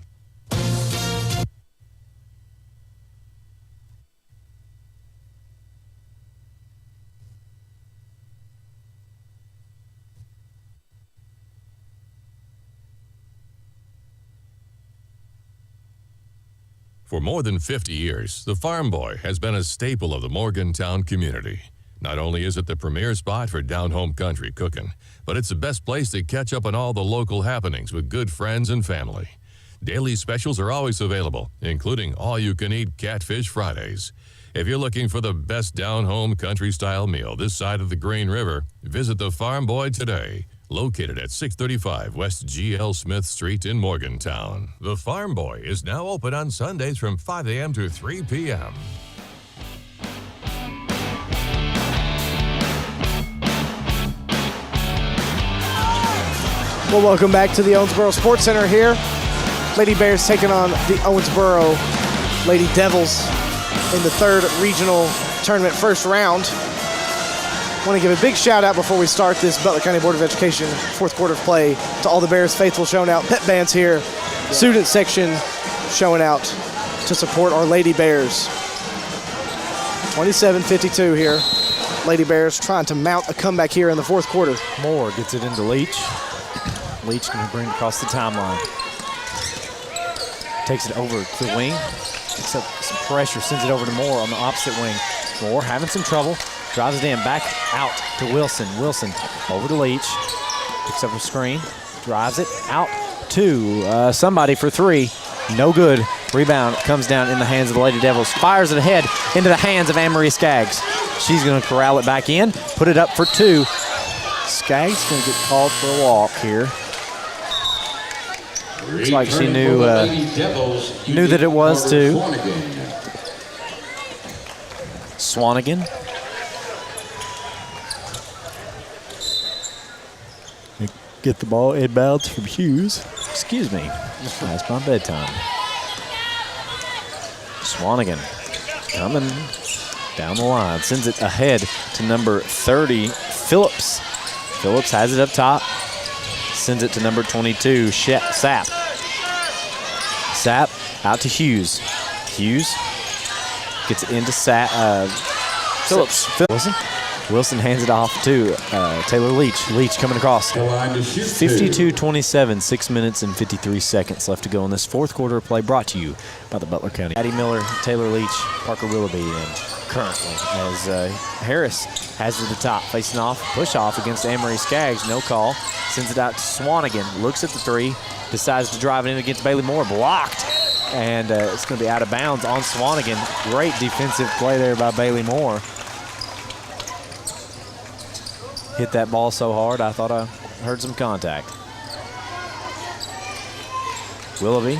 For more than 50 years, the Farm Boy has been a staple of the Morgantown community. Not only is it the premier spot for down-home country cooking, but it's the best place to catch up on all the local happenings with good friends and family. Daily specials are always available, including all-you-can-eat Catfish Fridays. If you're looking for the best down-home country-style meal this side of the Green River, visit the Farm Boy today. Located at 635 West G.L. Smith Street in Morgantown. The Farm Boy is now open on Sundays from 5 a.m. to 3 p.m. Well, welcome back to the Owensboro Sports Center here. Lady Bears taking on the Owensboro Lady Devils in the third regional tournament first round. I want to give a big shout out before we start this Butler County Board of Education fourth quarter of play to all the Bears faithful showing out. Pep bands here, student section showing out to support our Lady Bears. 27-52 here. Lady Bears trying to mount a comeback here in the fourth quarter. Moore gets it into Leach. Leach going to bring it across the timeline. Takes it over to the wing. Picks up some pressure, sends it over to Moore on the opposite wing. Moore having some trouble. Drives it in, back out to Wilson. Wilson over to Leach. Picks up a screen. Drives it out to somebody for three. No good. Rebound comes down in the hands of the Lady Devils. Fires it ahead into the hands of Anne-Marie Skaggs. She's going to corral it back in. Put it up for two. Skaggs going to get called for a walk here. Looks like she knew that it was too. Swanigan. Get the ball inbounds from Hughes. Excuse me. That's my bedtime. Swanigan coming down the line. Sends it ahead to number 30, Phillips. Phillips has it up top. Sends it to number 22, Sapp. Sapp out to Hughes. Hughes gets it into Phillips. Wilson hands it off to Taylor Leach. Leach coming across. 52-27, 6 minutes and 53 seconds left to go in this fourth quarter of play, brought to you by the Butler County. Addie Miller, Taylor Leach, Parker Willoughby, and currently as Harris has it at the top, facing off, push off against Anne-Marie Skaggs. No call. Sends it out to Swanigan. Looks at the three. Decides to drive it in against Bailey Moore. Blocked. And it's going to be out of bounds on Swanigan. Great defensive play there by Bailey Moore. Hit that ball so hard, I thought I heard some contact. Willoughby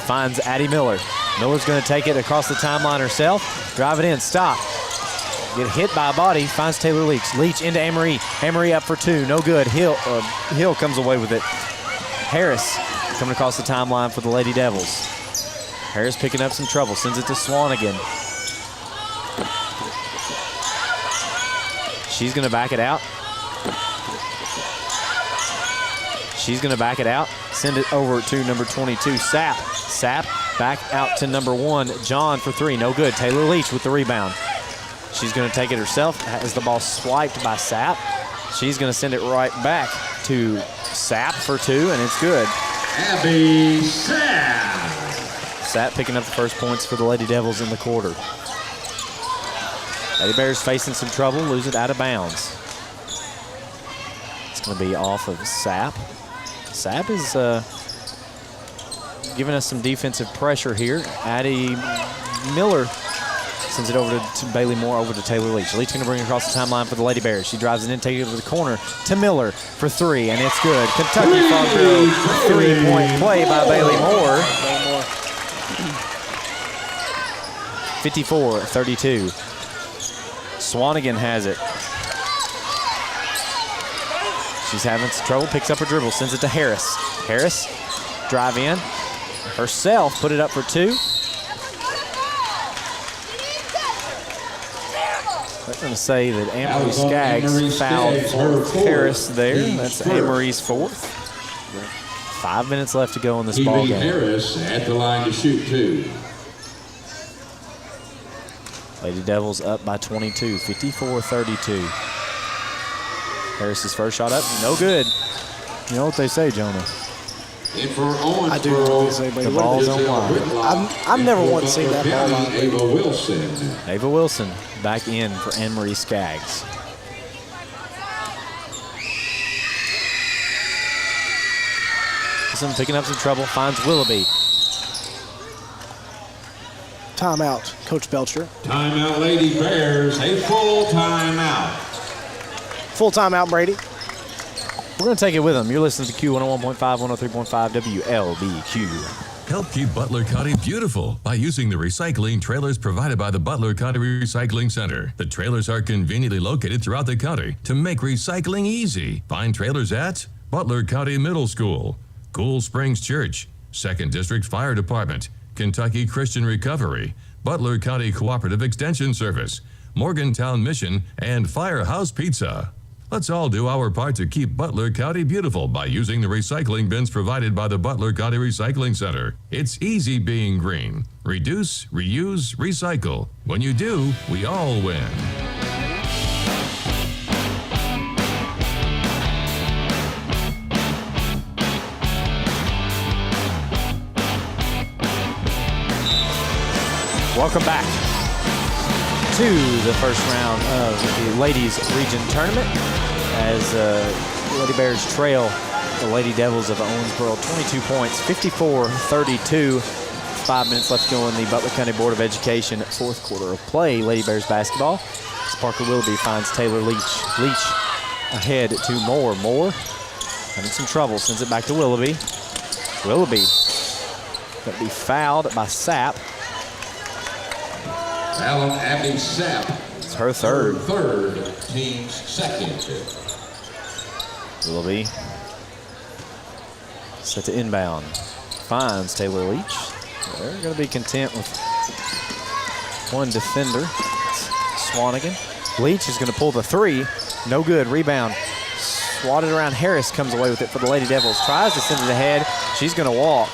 finds Addie Miller. Miller's going to take it across the timeline herself. Drive it in, stop. Get hit by a body, finds Taylor Leach. Leach into Anne-Marie. Anne-Marie up for two, no good. Hill comes away with it. Harris coming across the timeline for the Lady Devils. Harris picking up some trouble, sends it to Swanigan. She's going to back it out. Send it over to number 22, Sapp. Sapp back out to number 1, John for three. No good. Taylor Leach with the rebound. She's going to take it herself as the ball swiped by Sapp. She's going to send it right back to Sapp for two, and it's good. Abby Sapp. Sapp picking up the first points for the Lady Devils in the quarter. Lady Bears facing some trouble, lose it out of bounds. It's going to be off of Sapp. Sapp is giving us some defensive pressure here. Addie Miller sends it over to Bailey Moore, over to Taylor Leach. Leach going to bring it across the timeline for the Lady Bears. She drives it in, takes it over the corner to Miller for three, and it's good. Kentucky Farmville three-point play by Bailey Moore. 54-32. Swanigan has it. She's having some trouble, picks up her dribble, sends it to Harris. Harris, drive in, herself, put it up for two. I'm going to say that Anne-Marie Skaggs fouled for Harris there. That's Anne-Marie's fourth. 5 minutes left to go in this ball game. Harris at the line to shoot two. Lady Devils up by 22, 54-32. Harris's first shot up, no good. You know what they say, Jonah. I do know what they say, but the ball's on line. I've never once seen that ball line. Ava Wilson. Ava Wilson back in for Anne-Marie Skaggs. Wilson picking up some trouble, finds Willoughby. Timeout, Coach Belcher. Timeout, Lady Bears. A full timeout. Full timeout, Brady. We're going to take it with them. You're listening to Q101.5, 103.5 WLBQ. Help keep Butler County beautiful by using the recycling trailers provided by the Butler County Recycling Center. The trailers are conveniently located throughout the county to make recycling easy. Find trailers at Butler County Middle School, Cool Springs Church, 2nd District Fire Department, Kentucky Christian Recovery, Butler County Cooperative Extension Service, Morgantown Mission, and Firehouse Pizza. Let's all do our part to keep Butler County beautiful by using the recycling bins provided by the Butler County Recycling Center. It's easy being green. Reduce, reuse, recycle. When you do, we all win. Welcome back to the first round of the Ladies Region Tournament as Lady Bears trail the Lady Devils of Owensboro 22 points, 54-32. 5 minutes left to go in the Butler County Board of Education fourth quarter of play. Lady Bears basketball. As Parker Willoughby finds Taylor Leach. Leach ahead to Moore. Moore having some trouble, sends it back to Willoughby. Willoughby going to be fouled by Sapp. Alan Abby Sapp. It's her third. Third, team's second. Willoughby set to inbound. Finds Taylor Leach. They're going to be content with one defender. Swanigan. Leach is going to pull the three. No good. Rebound. Swatted around. Harris comes away with it for the Lady Devils. Tries to send it ahead. She's going to walk.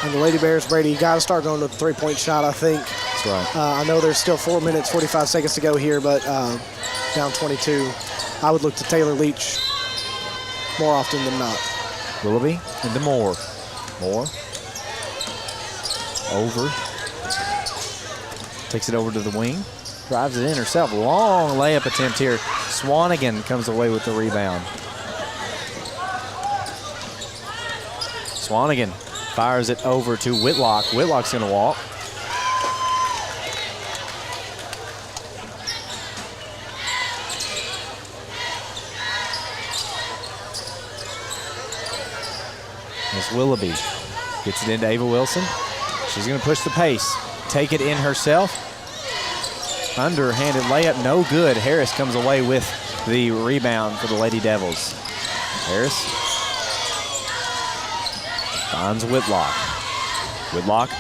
And the Lady Bears, Brady, you got to start going to the three-point shot, I think. That's right. I know there's still 4 minutes, 45 seconds to go here, but down 22. I would look to Taylor Leach more often than not. Willoughby into Moore. Moore. Over. Takes it over to the wing. Drives it in herself. Long layup attempt here. Swanigan comes away with the rebound. Swanigan fires it over to Whitlock. Whitlock's going to walk. As Willoughby gets it into Ava Wilson. She's going to push the pace. Take it in herself. Underhanded layup, no good. Harris comes away with the rebound for the Lady Devils. Harris finds Whitlock. Whitlock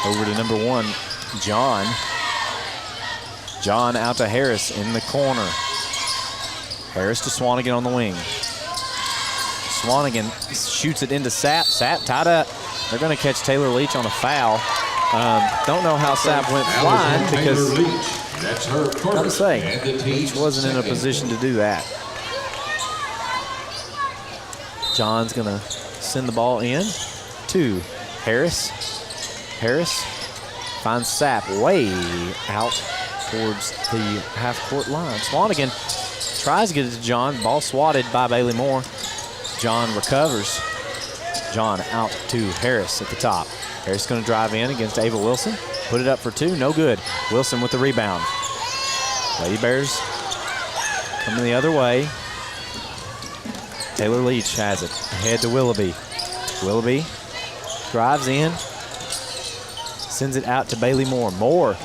over to number one, John. John out to Harris in the corner. Harris to Swanigan on the wing. Swanigan shoots it into Sapp. Sapp tied up. They're going to catch Taylor Leach on a foul. Don't know how Sapp went flying because That's her first. I'm saying Leach wasn't in a position to do that. John's going to send the ball in to Harris. Harris finds Sapp way out towards the half-court line. Swanigan tries to get it to John. Ball swatted by Bailey Moore. John recovers. John out to Harris at the top. Harris going to drive in against Ava Wilson. Put it up for two. No good. Wilson with the rebound. Lady Bears coming the other way. Taylor Leach has it. Ahead to Willoughby. Willoughby drives in. Sends it out to Bailey Moore. Moore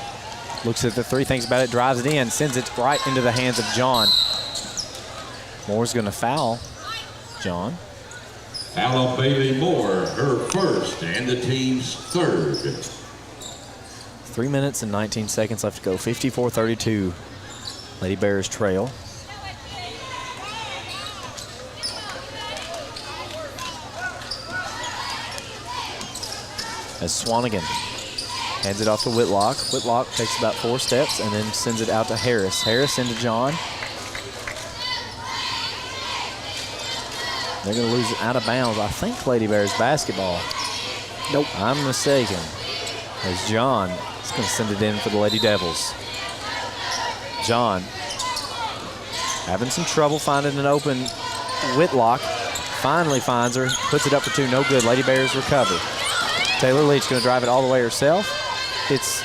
looks at the three, thinks about it, drives it in, sends it right into the hands of John. Moore's going to foul John. Foul of Bailey Moore, her first and the team's third. 3 minutes and 19 seconds left to go. 54-32. Lady Bears trail. As Swanigan hands it off to Whitlock. Whitlock takes about 4 steps and then sends it out to Harris. Harris into John. They're going to lose it out of bounds. I think Lady Bears basketball. Nope, I'm mistaken. As John is going to send it in for the Lady Devils. John having some trouble finding an open Whitlock finally finds her, puts it up for 2, no good. Lady Bears recover. Taylor Leach going to drive it all the way herself. It's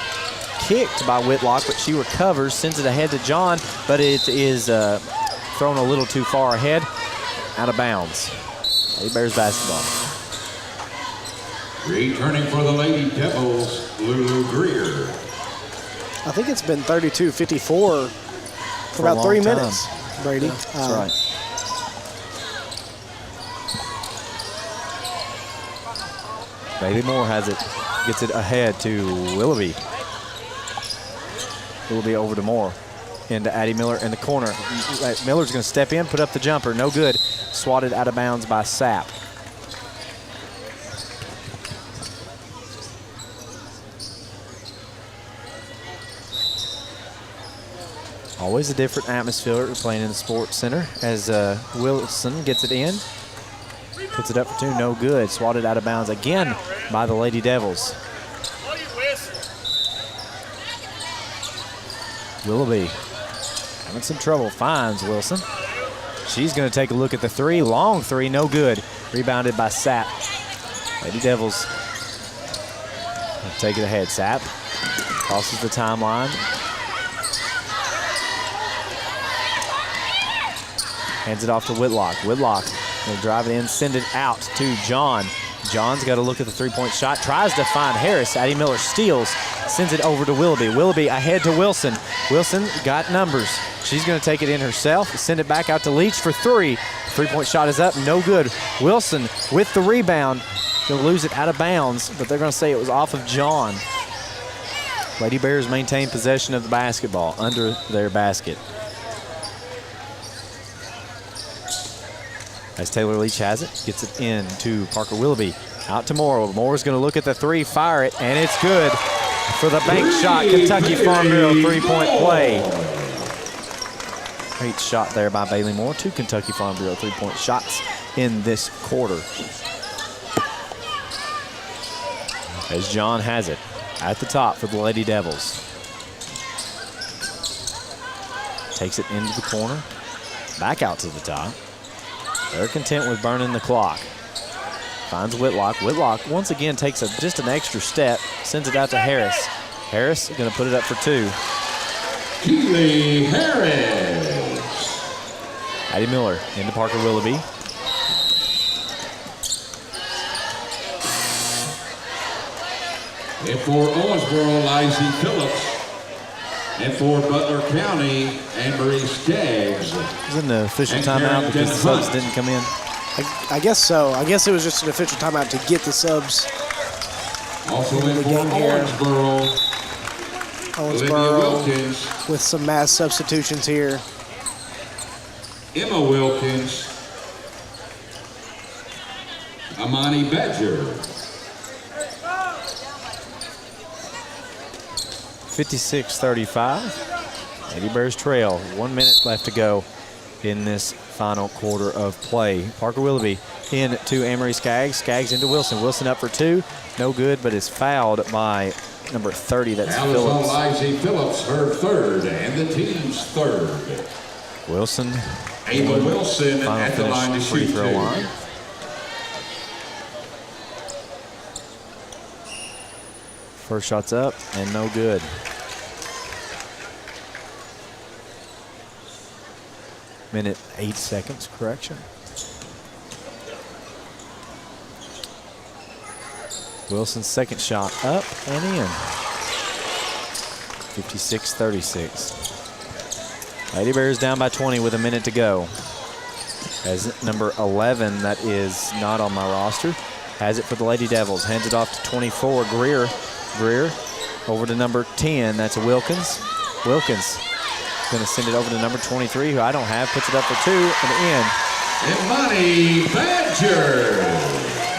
kicked by Whitlock, but she recovers, sends it ahead to John, but it is thrown a little too far ahead, out of bounds. Lady Bears basketball. Returning for the Lady Devils, Lulu Greer. I think it's been 32-54 for about 3 minutes, Brady. That's right. Bailey Moore has it, gets it ahead to Willoughby. Willoughby over to Moore. Into Addie Miller in the corner. Miller's going to step in, put up the jumper. No good. Swatted out of bounds by Sapp. Always a different atmosphere playing in the Sports Center as Wilson gets it in. Puts it up for 2, no good. Swatted out of bounds again by the Lady Devils. Willoughby having some trouble, finds Wilson. She's going to take a look at the 3, long 3, no good. Rebounded by Sapp. Lady Devils take it ahead. Sapp crosses the timeline. Hands it off to Whitlock. Whitlock will drive it in, send it out to John. John's got to look at the three-point shot, tries to find Harris. Addie Miller steals, sends it over to Willoughby. Willoughby ahead to Wilson. Wilson got numbers. She's going to take it in herself, send it back out to Leach for 3. Three-point shot is up, no good. Wilson with the rebound. Going to lose it out of bounds, but they're going to say it was off of John. Lady Bears maintain possession of the basketball under their basket. As Taylor Leach has it, gets it in to Parker Willoughby. Out to Moore. Moore's going to look at the 3, fire it, and it's good for the bank shot. Kentucky Farm Bureau three-point play. Great shot there by Bailey Moore. 2 Kentucky Farm Bureau three-point shots in this quarter. As John has it at the top for the Lady Devils. Takes it into the corner. Back out to the top. They're content with burning the clock. Finds Whitlock. Whitlock once again takes just an extra step, sends it out to Harris. Harris going to put it up for 2. Keely Harris. Addie Miller into Parker Willoughby. And for Owensboro, Lizzie Phillips. And for Butler County, Anne-Marie Skaggs. Is it an official timeout because the subs didn't come in? I guess so. I guess it was just an official timeout to get the subs. Also in for Owensboro, Olivia Wilkins. With some mass substitutions here. Emma Wilkins. Amani Badger. 56-35. Lady Bears trail. 1 minute left to go in this final quarter of play. Parker Willoughby in to Anne-Marie Skaggs. Skaggs into Wilson. Wilson up for 2. No good, but is fouled by number 30. That's Phillips. Lizzie Phillips, her 3rd, and the team's 3rd. Wilson. Ava Wilson at the line to free shoot throw 2. line. First shot's up and no good. Minute 8 seconds, correction. Wilson's second shot up and in. 56-36. Lady Bears down by 20 with a minute to go. As number 11, that is not on my roster, has it for the Lady Devils. Hands it off to 24, Greer. Greer over to number 10, that's Wilkins. Wilkins going to send it over to number 23, who I don't have, puts it up for 2 and in. Imani Badger.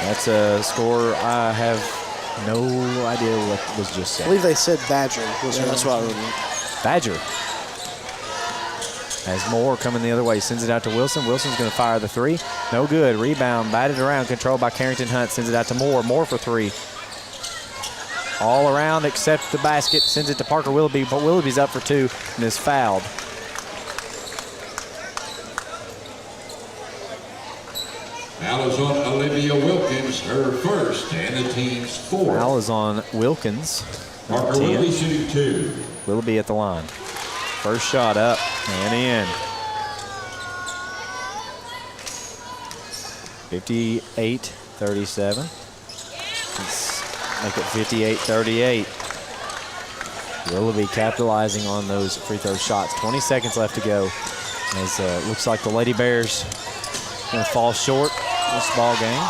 That's a score I have no idea what was just said. I believe they said Badger. Yeah, that's what I would. Badger. As Moore coming the other way, sends it out to Wilson. Wilson's going to fire the 3. No good. Rebound, batted around, controlled by Carrington Hunt. Sends it out to Moore. Moore for 3. All around except the basket. Sends it to Parker Willoughby, but Willoughby's up for 2 and is fouled. Foul is on Olivia Wilkins, her first, and the team's fourth. Foul is on Wilkins. Parker 10. Willoughby shooting 2. Willoughby at the line. First shot up and in. 58-37. Let's make it 58-38. Willoughby capitalizing on those free throw shots. 20 seconds left to go. As looks like the Lady Bears going to fall short this ball game.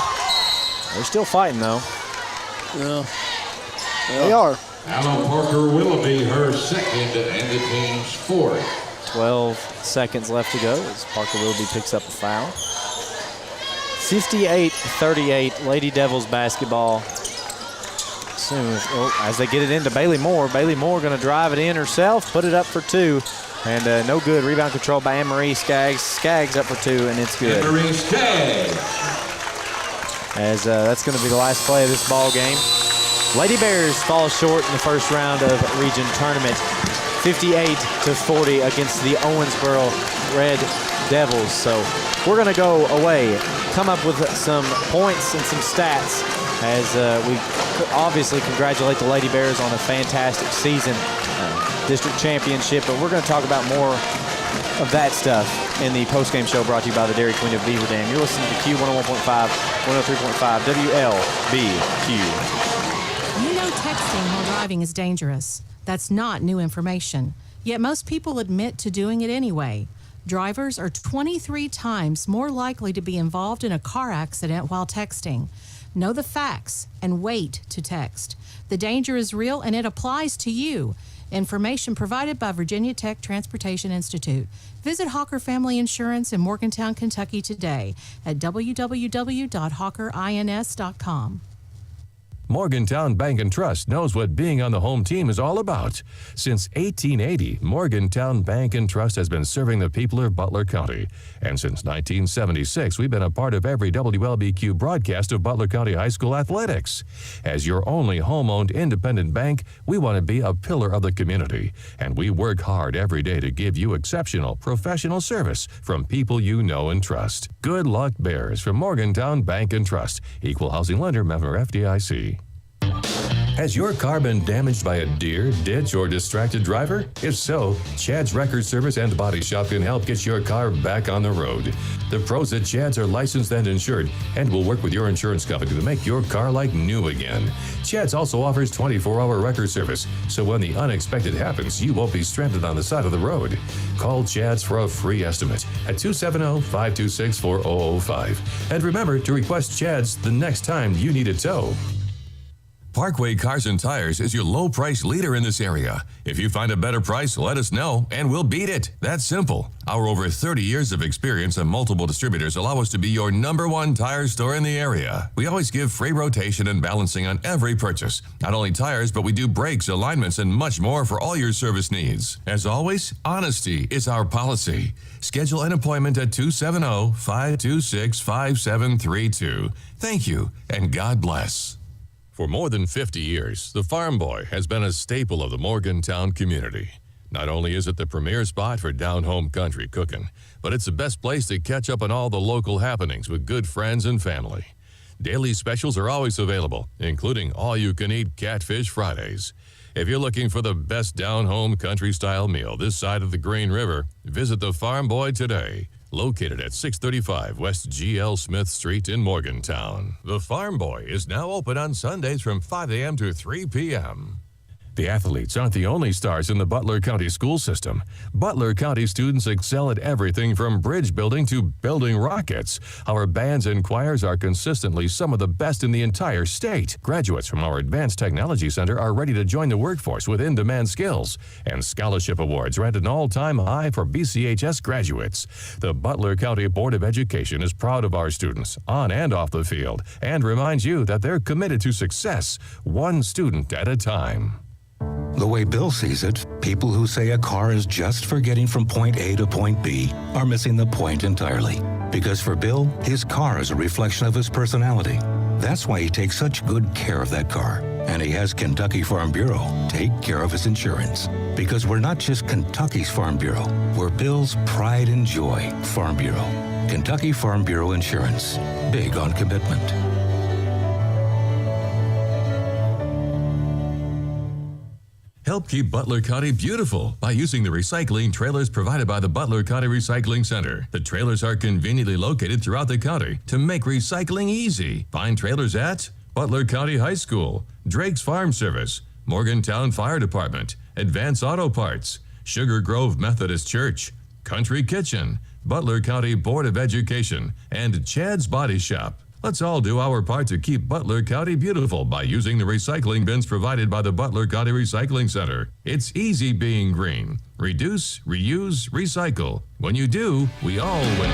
They're still fighting though. Yeah. They are. Alan Parker Willoughby, her second, and the team's fourth. 12 seconds left to go as Parker Willoughby picks up a foul. 58-38, Lady Devils basketball. Soon, as they get it into Bailey Moore. Bailey Moore going to drive it in herself, put it up for 2, and no good. Rebound control by Anne-Marie Skaggs. Skaggs up for 2, and it's good. Anne-Marie Skaggs. As that's going to be the last play of this ball game. Lady Bears fall short in the first round of region tournament, 58-40 against the Owensboro Red Devils. So we're going to go away, come up with some points and some stats as we obviously congratulate the Lady Bears on a fantastic season, district championship, but we're going to talk about more of that stuff in the postgame show brought to you by the Dairy Queen of Beaver Dam. You're listening to Q101.5, 103.5 WLBQ. You know texting while driving is dangerous. That's not new information. Yet most people admit to doing it anyway. Drivers are 23 times more likely to be involved in a car accident while texting. Know the facts and wait to text. The danger is real and it applies to you. Information provided by Virginia Tech Transportation Institute. Visit Hawker Family Insurance in Morgantown, Kentucky today at www.hawkerins.com. Morgantown Bank and Trust knows what being on the home team is all about. Since 1880, Morgantown Bank and Trust has been serving the people of Butler County. And since 1976, we've been a part of every WLBQ broadcast of Butler County High School athletics. As your only home-owned independent bank, we want to be a pillar of the community. And we work hard every day to give you exceptional professional service from people you know and trust. Good luck, Bears, from Morgantown Bank and Trust. Equal housing lender, member FDIC. Has your car been damaged by a deer, ditch, or distracted driver? If so, Chad's Record Service and Body Shop can help get your car back on the road. The pros at Chad's are licensed and insured and will work with your insurance company to make your car like new again. Chad's also offers 24-hour record service, so when the unexpected happens, you won't be stranded on the side of the road. Call Chad's for a free estimate at 270-526-4005. And remember to request Chad's the next time you need a tow. Parkway Cars and Tires is your low price leader in this area. If you find a better price, let us know and we'll beat it. That's simple. Our over 30 years of experience and multiple distributors allow us to be your #1 tire store in the area. We always give free rotation and balancing on every purchase. Not only tires, but we do brakes, alignments, and much more for all your service needs. As always, honesty is our policy. Schedule an appointment at 270-526-5732. Thank you and God bless. For more than 50 years, the Farm Boy has been a staple of the Morgantown community. Not only is it the premier spot for down-home country cooking, but it's the best place to catch up on all the local happenings with good friends and family. Daily specials are always available, including all-you-can-eat Catfish Fridays. If you're looking for the best down-home country-style meal this side of the Green River, visit the Farm Boy today. Located at 635 West G.L. Smith Street in Morgantown. The Farm Boy is now open on Sundays from 5 a.m. to 3 p.m. The athletes aren't the only stars in the Butler County school system. Butler County students excel at everything from bridge building to building rockets. Our bands and choirs are consistently some of the best in the entire state. Graduates from our Advanced Technology Center are ready to join the workforce with in-demand skills. And scholarship awards are at an all-time high for BCHS graduates. The Butler County Board of Education is proud of our students, on and off the field, and reminds you that they're committed to success, one student at a time. The way Bill sees it, people who say a car is just for getting from point A to point B are missing the point entirely. Because for Bill, his car is a reflection of his personality. That's why he takes such good care of that car. And he has Kentucky Farm Bureau take care of his insurance. Because we're not just Kentucky's Farm Bureau, we're Bill's pride and joy Farm Bureau. Kentucky Farm Bureau Insurance. big on commitment. Help keep Butler County beautiful by using the recycling trailers provided by the Butler County Recycling Center. The trailers are conveniently located throughout the county to make recycling easy. Find trailers at Butler County High School, Drake's Farm Service, Morgantown Fire Department, Advance Auto Parts, Sugar Grove Methodist Church, Country Kitchen, Butler County Board of Education, and Chad's Body Shop. Let's all do our part to keep Butler County beautiful by using the recycling bins provided by the Butler County Recycling Center. It's easy being green. Reduce, reuse, recycle. When you do, we all win.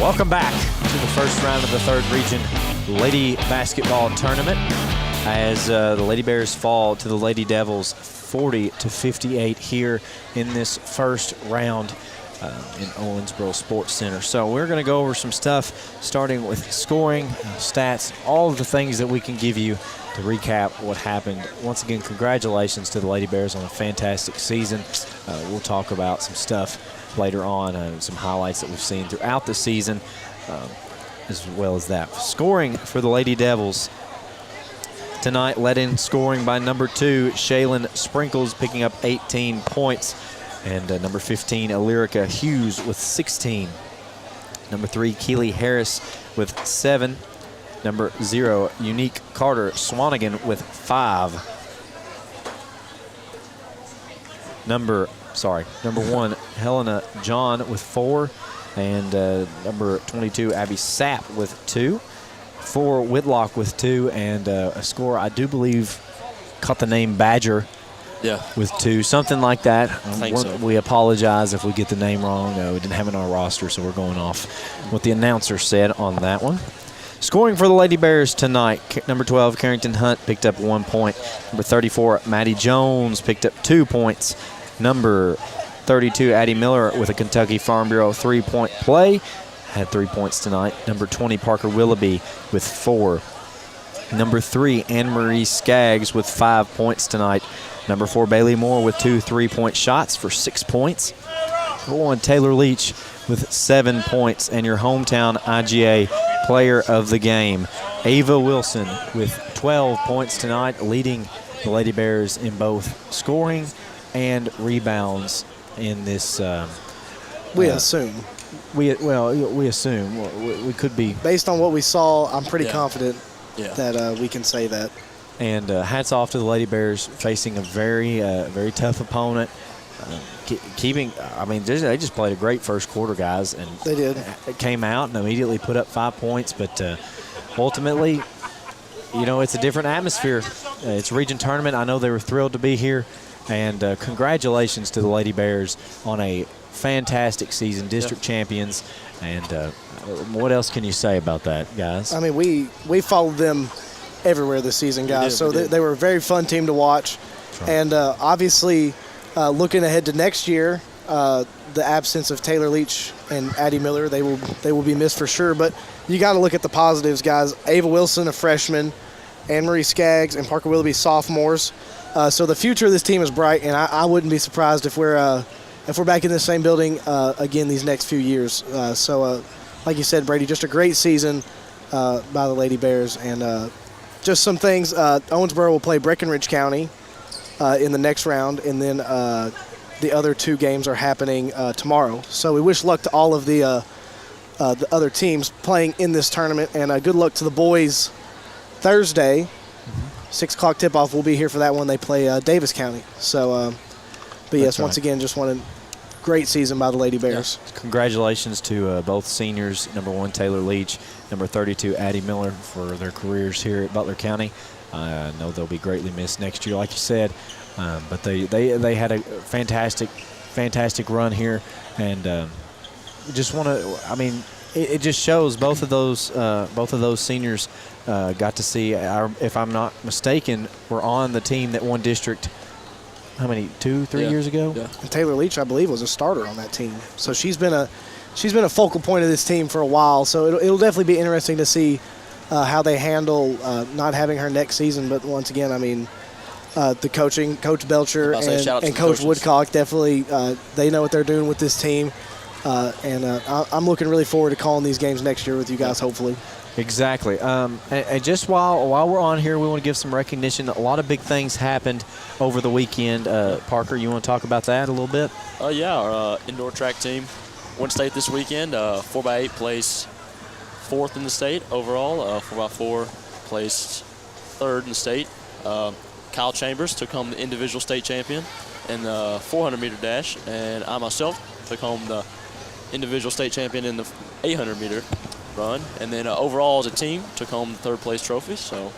Welcome back to the first round of the third region Lady Basketball Tournament as the Lady Bears fall to the Lady Devils 40-58 here in this first round in Owensboro Sports Center. So we're going to go over some stuff starting with scoring, stats, all of the things that we can give you to recap what happened. Once again, congratulations to the Lady Bears on a fantastic season. We'll talk about some stuff later on, some highlights that we've seen throughout the season, as well as that. Scoring for the Lady Devils tonight, led in scoring by number 2, Shaylin Sprinkles, picking up 18 points, and number 15, Alerica Hughes with 16. Number 3, Keely Harris with 7. Number 0, Unique Carter Swanigan with 5. Number 1, Helena John with 4, and number 22, Abby Sapp with 2. 4, Whitlock with 2, and a score I do believe caught the name Badger with 2, something like that. I think so. We apologize if we get the name wrong. We didn't have it on our roster, so we're going off what the announcer said on that one. Scoring for the Lady Bears tonight, number 12, Carrington Hunt picked up 1 point. Number 34, Maddie Jones picked up 2 points. Number 32, Addie Miller with a Kentucky Farm Bureau 3-point play, had 3 points tonight. Number 20, Parker Willoughby with 4. Number 3, Anne-Marie Skaggs with 5 points tonight. Number 4, Bailey Moore with 2 3-point shots for 6 points. Number 1, Taylor Leach with 7 points. And your hometown IGA player of the game, Ava Wilson with 12 points tonight, leading the Lady Bears in both scoring and rebounds in this. We assume. We assume. We could be. Based on what we saw, I'm pretty confident that we can say that. And hats off to the Lady Bears facing a very tough opponent. They just played a great first quarter, guys. And they did. It came out and immediately put up 5 points, but ultimately, it's a different atmosphere. It's a region tournament. I know they were thrilled to be here. And congratulations to the Lady Bears on a fantastic season, district champions. And what else can you say about that, guys? I mean, we followed them everywhere this season, guys. They were a very fun team to watch. Right. And obviously, looking ahead to next year, the absence of Taylor Leach and Addie Miller, they will be missed for sure. But you got to look at the positives, guys. Ava Wilson, a freshman, Anne-Marie Skaggs, and Parker Willoughby, sophomores. So the future of this team is bright, and I wouldn't be surprised if we're back in the same building again these next few years. Like you said, Brady, just a great season by the Lady Bears, and just some things. Owensboro will play Breckenridge County in the next round, and then the other 2 games are happening tomorrow. So we wish luck to all of the other teams playing in this tournament, and good luck to the boys Thursday. 6 o'clock tip-off. We'll be here for that one. They play Davis County. So, but yes, once again, just want a great season by the Lady Bears. Yeah. Congratulations to both seniors, number 1, Taylor Leach, number 32, Addie Miller, for their careers here at Butler County. I know they'll be greatly missed next year, like you said. But they had a fantastic run here, and just want to. It just shows both of those seniors got to see. If I'm not mistaken, were on the team that won district. How many? 2-3 years ago? Yeah. And Taylor Leach, I believe, was a starter on that team. So she's been a focal point of this team for a while. So it'll definitely be interesting to see how they handle not having her next season. But once again, I mean, the coaching, Coach Belcher and Coach Woodcock, definitely they know what they're doing with this team. I'm looking really forward to calling these games next year with you guys, hopefully. Exactly. And just while we're on here, we want to give some recognition. A lot of big things happened over the weekend. Parker, you want to talk about that a little bit? Yeah, our indoor track team won state this weekend. 4x8 placed 4th in the state overall. 4x4 placed 3rd in the state. Kyle Chambers took home the individual state champion in the 400-meter dash, and I myself took home the individual state champion in the 800-meter run. And then overall as a team, took home the 3rd place trophy. So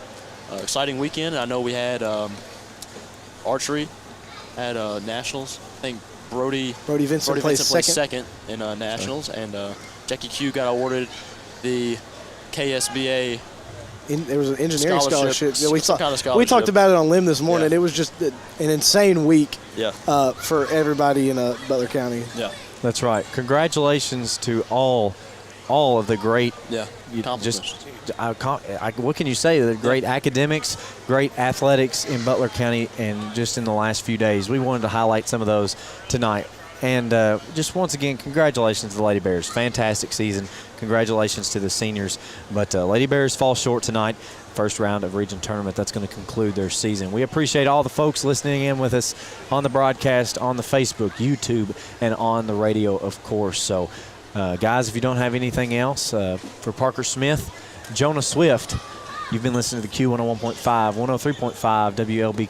exciting weekend. I know we had archery at nationals. I think Brody Vincent placed second in nationals, and Jackie Q got awarded the KSBA. There was an engineering scholarship. We talked about it on Limb this morning. Yeah. It was just an insane week Yeah. For everybody in Butler County. Yeah. That's right. Congratulations to all of the great. Yeah. What can you say? The great academics, great athletics in Butler County, and just in the last few days. We wanted to highlight some of those tonight. And just once again, congratulations to the Lady Bears. Fantastic season. Congratulations to the seniors. But Lady Bears fall short tonight. First round of region tournament. That's going to conclude their season. We appreciate all the folks listening in with us on the broadcast, on the Facebook, YouTube, and on the radio, of course. So, guys, if you don't have anything else, for Parker Smith, Jonah Swift, you've been listening to the Q101.5, 103.5 WLBQ.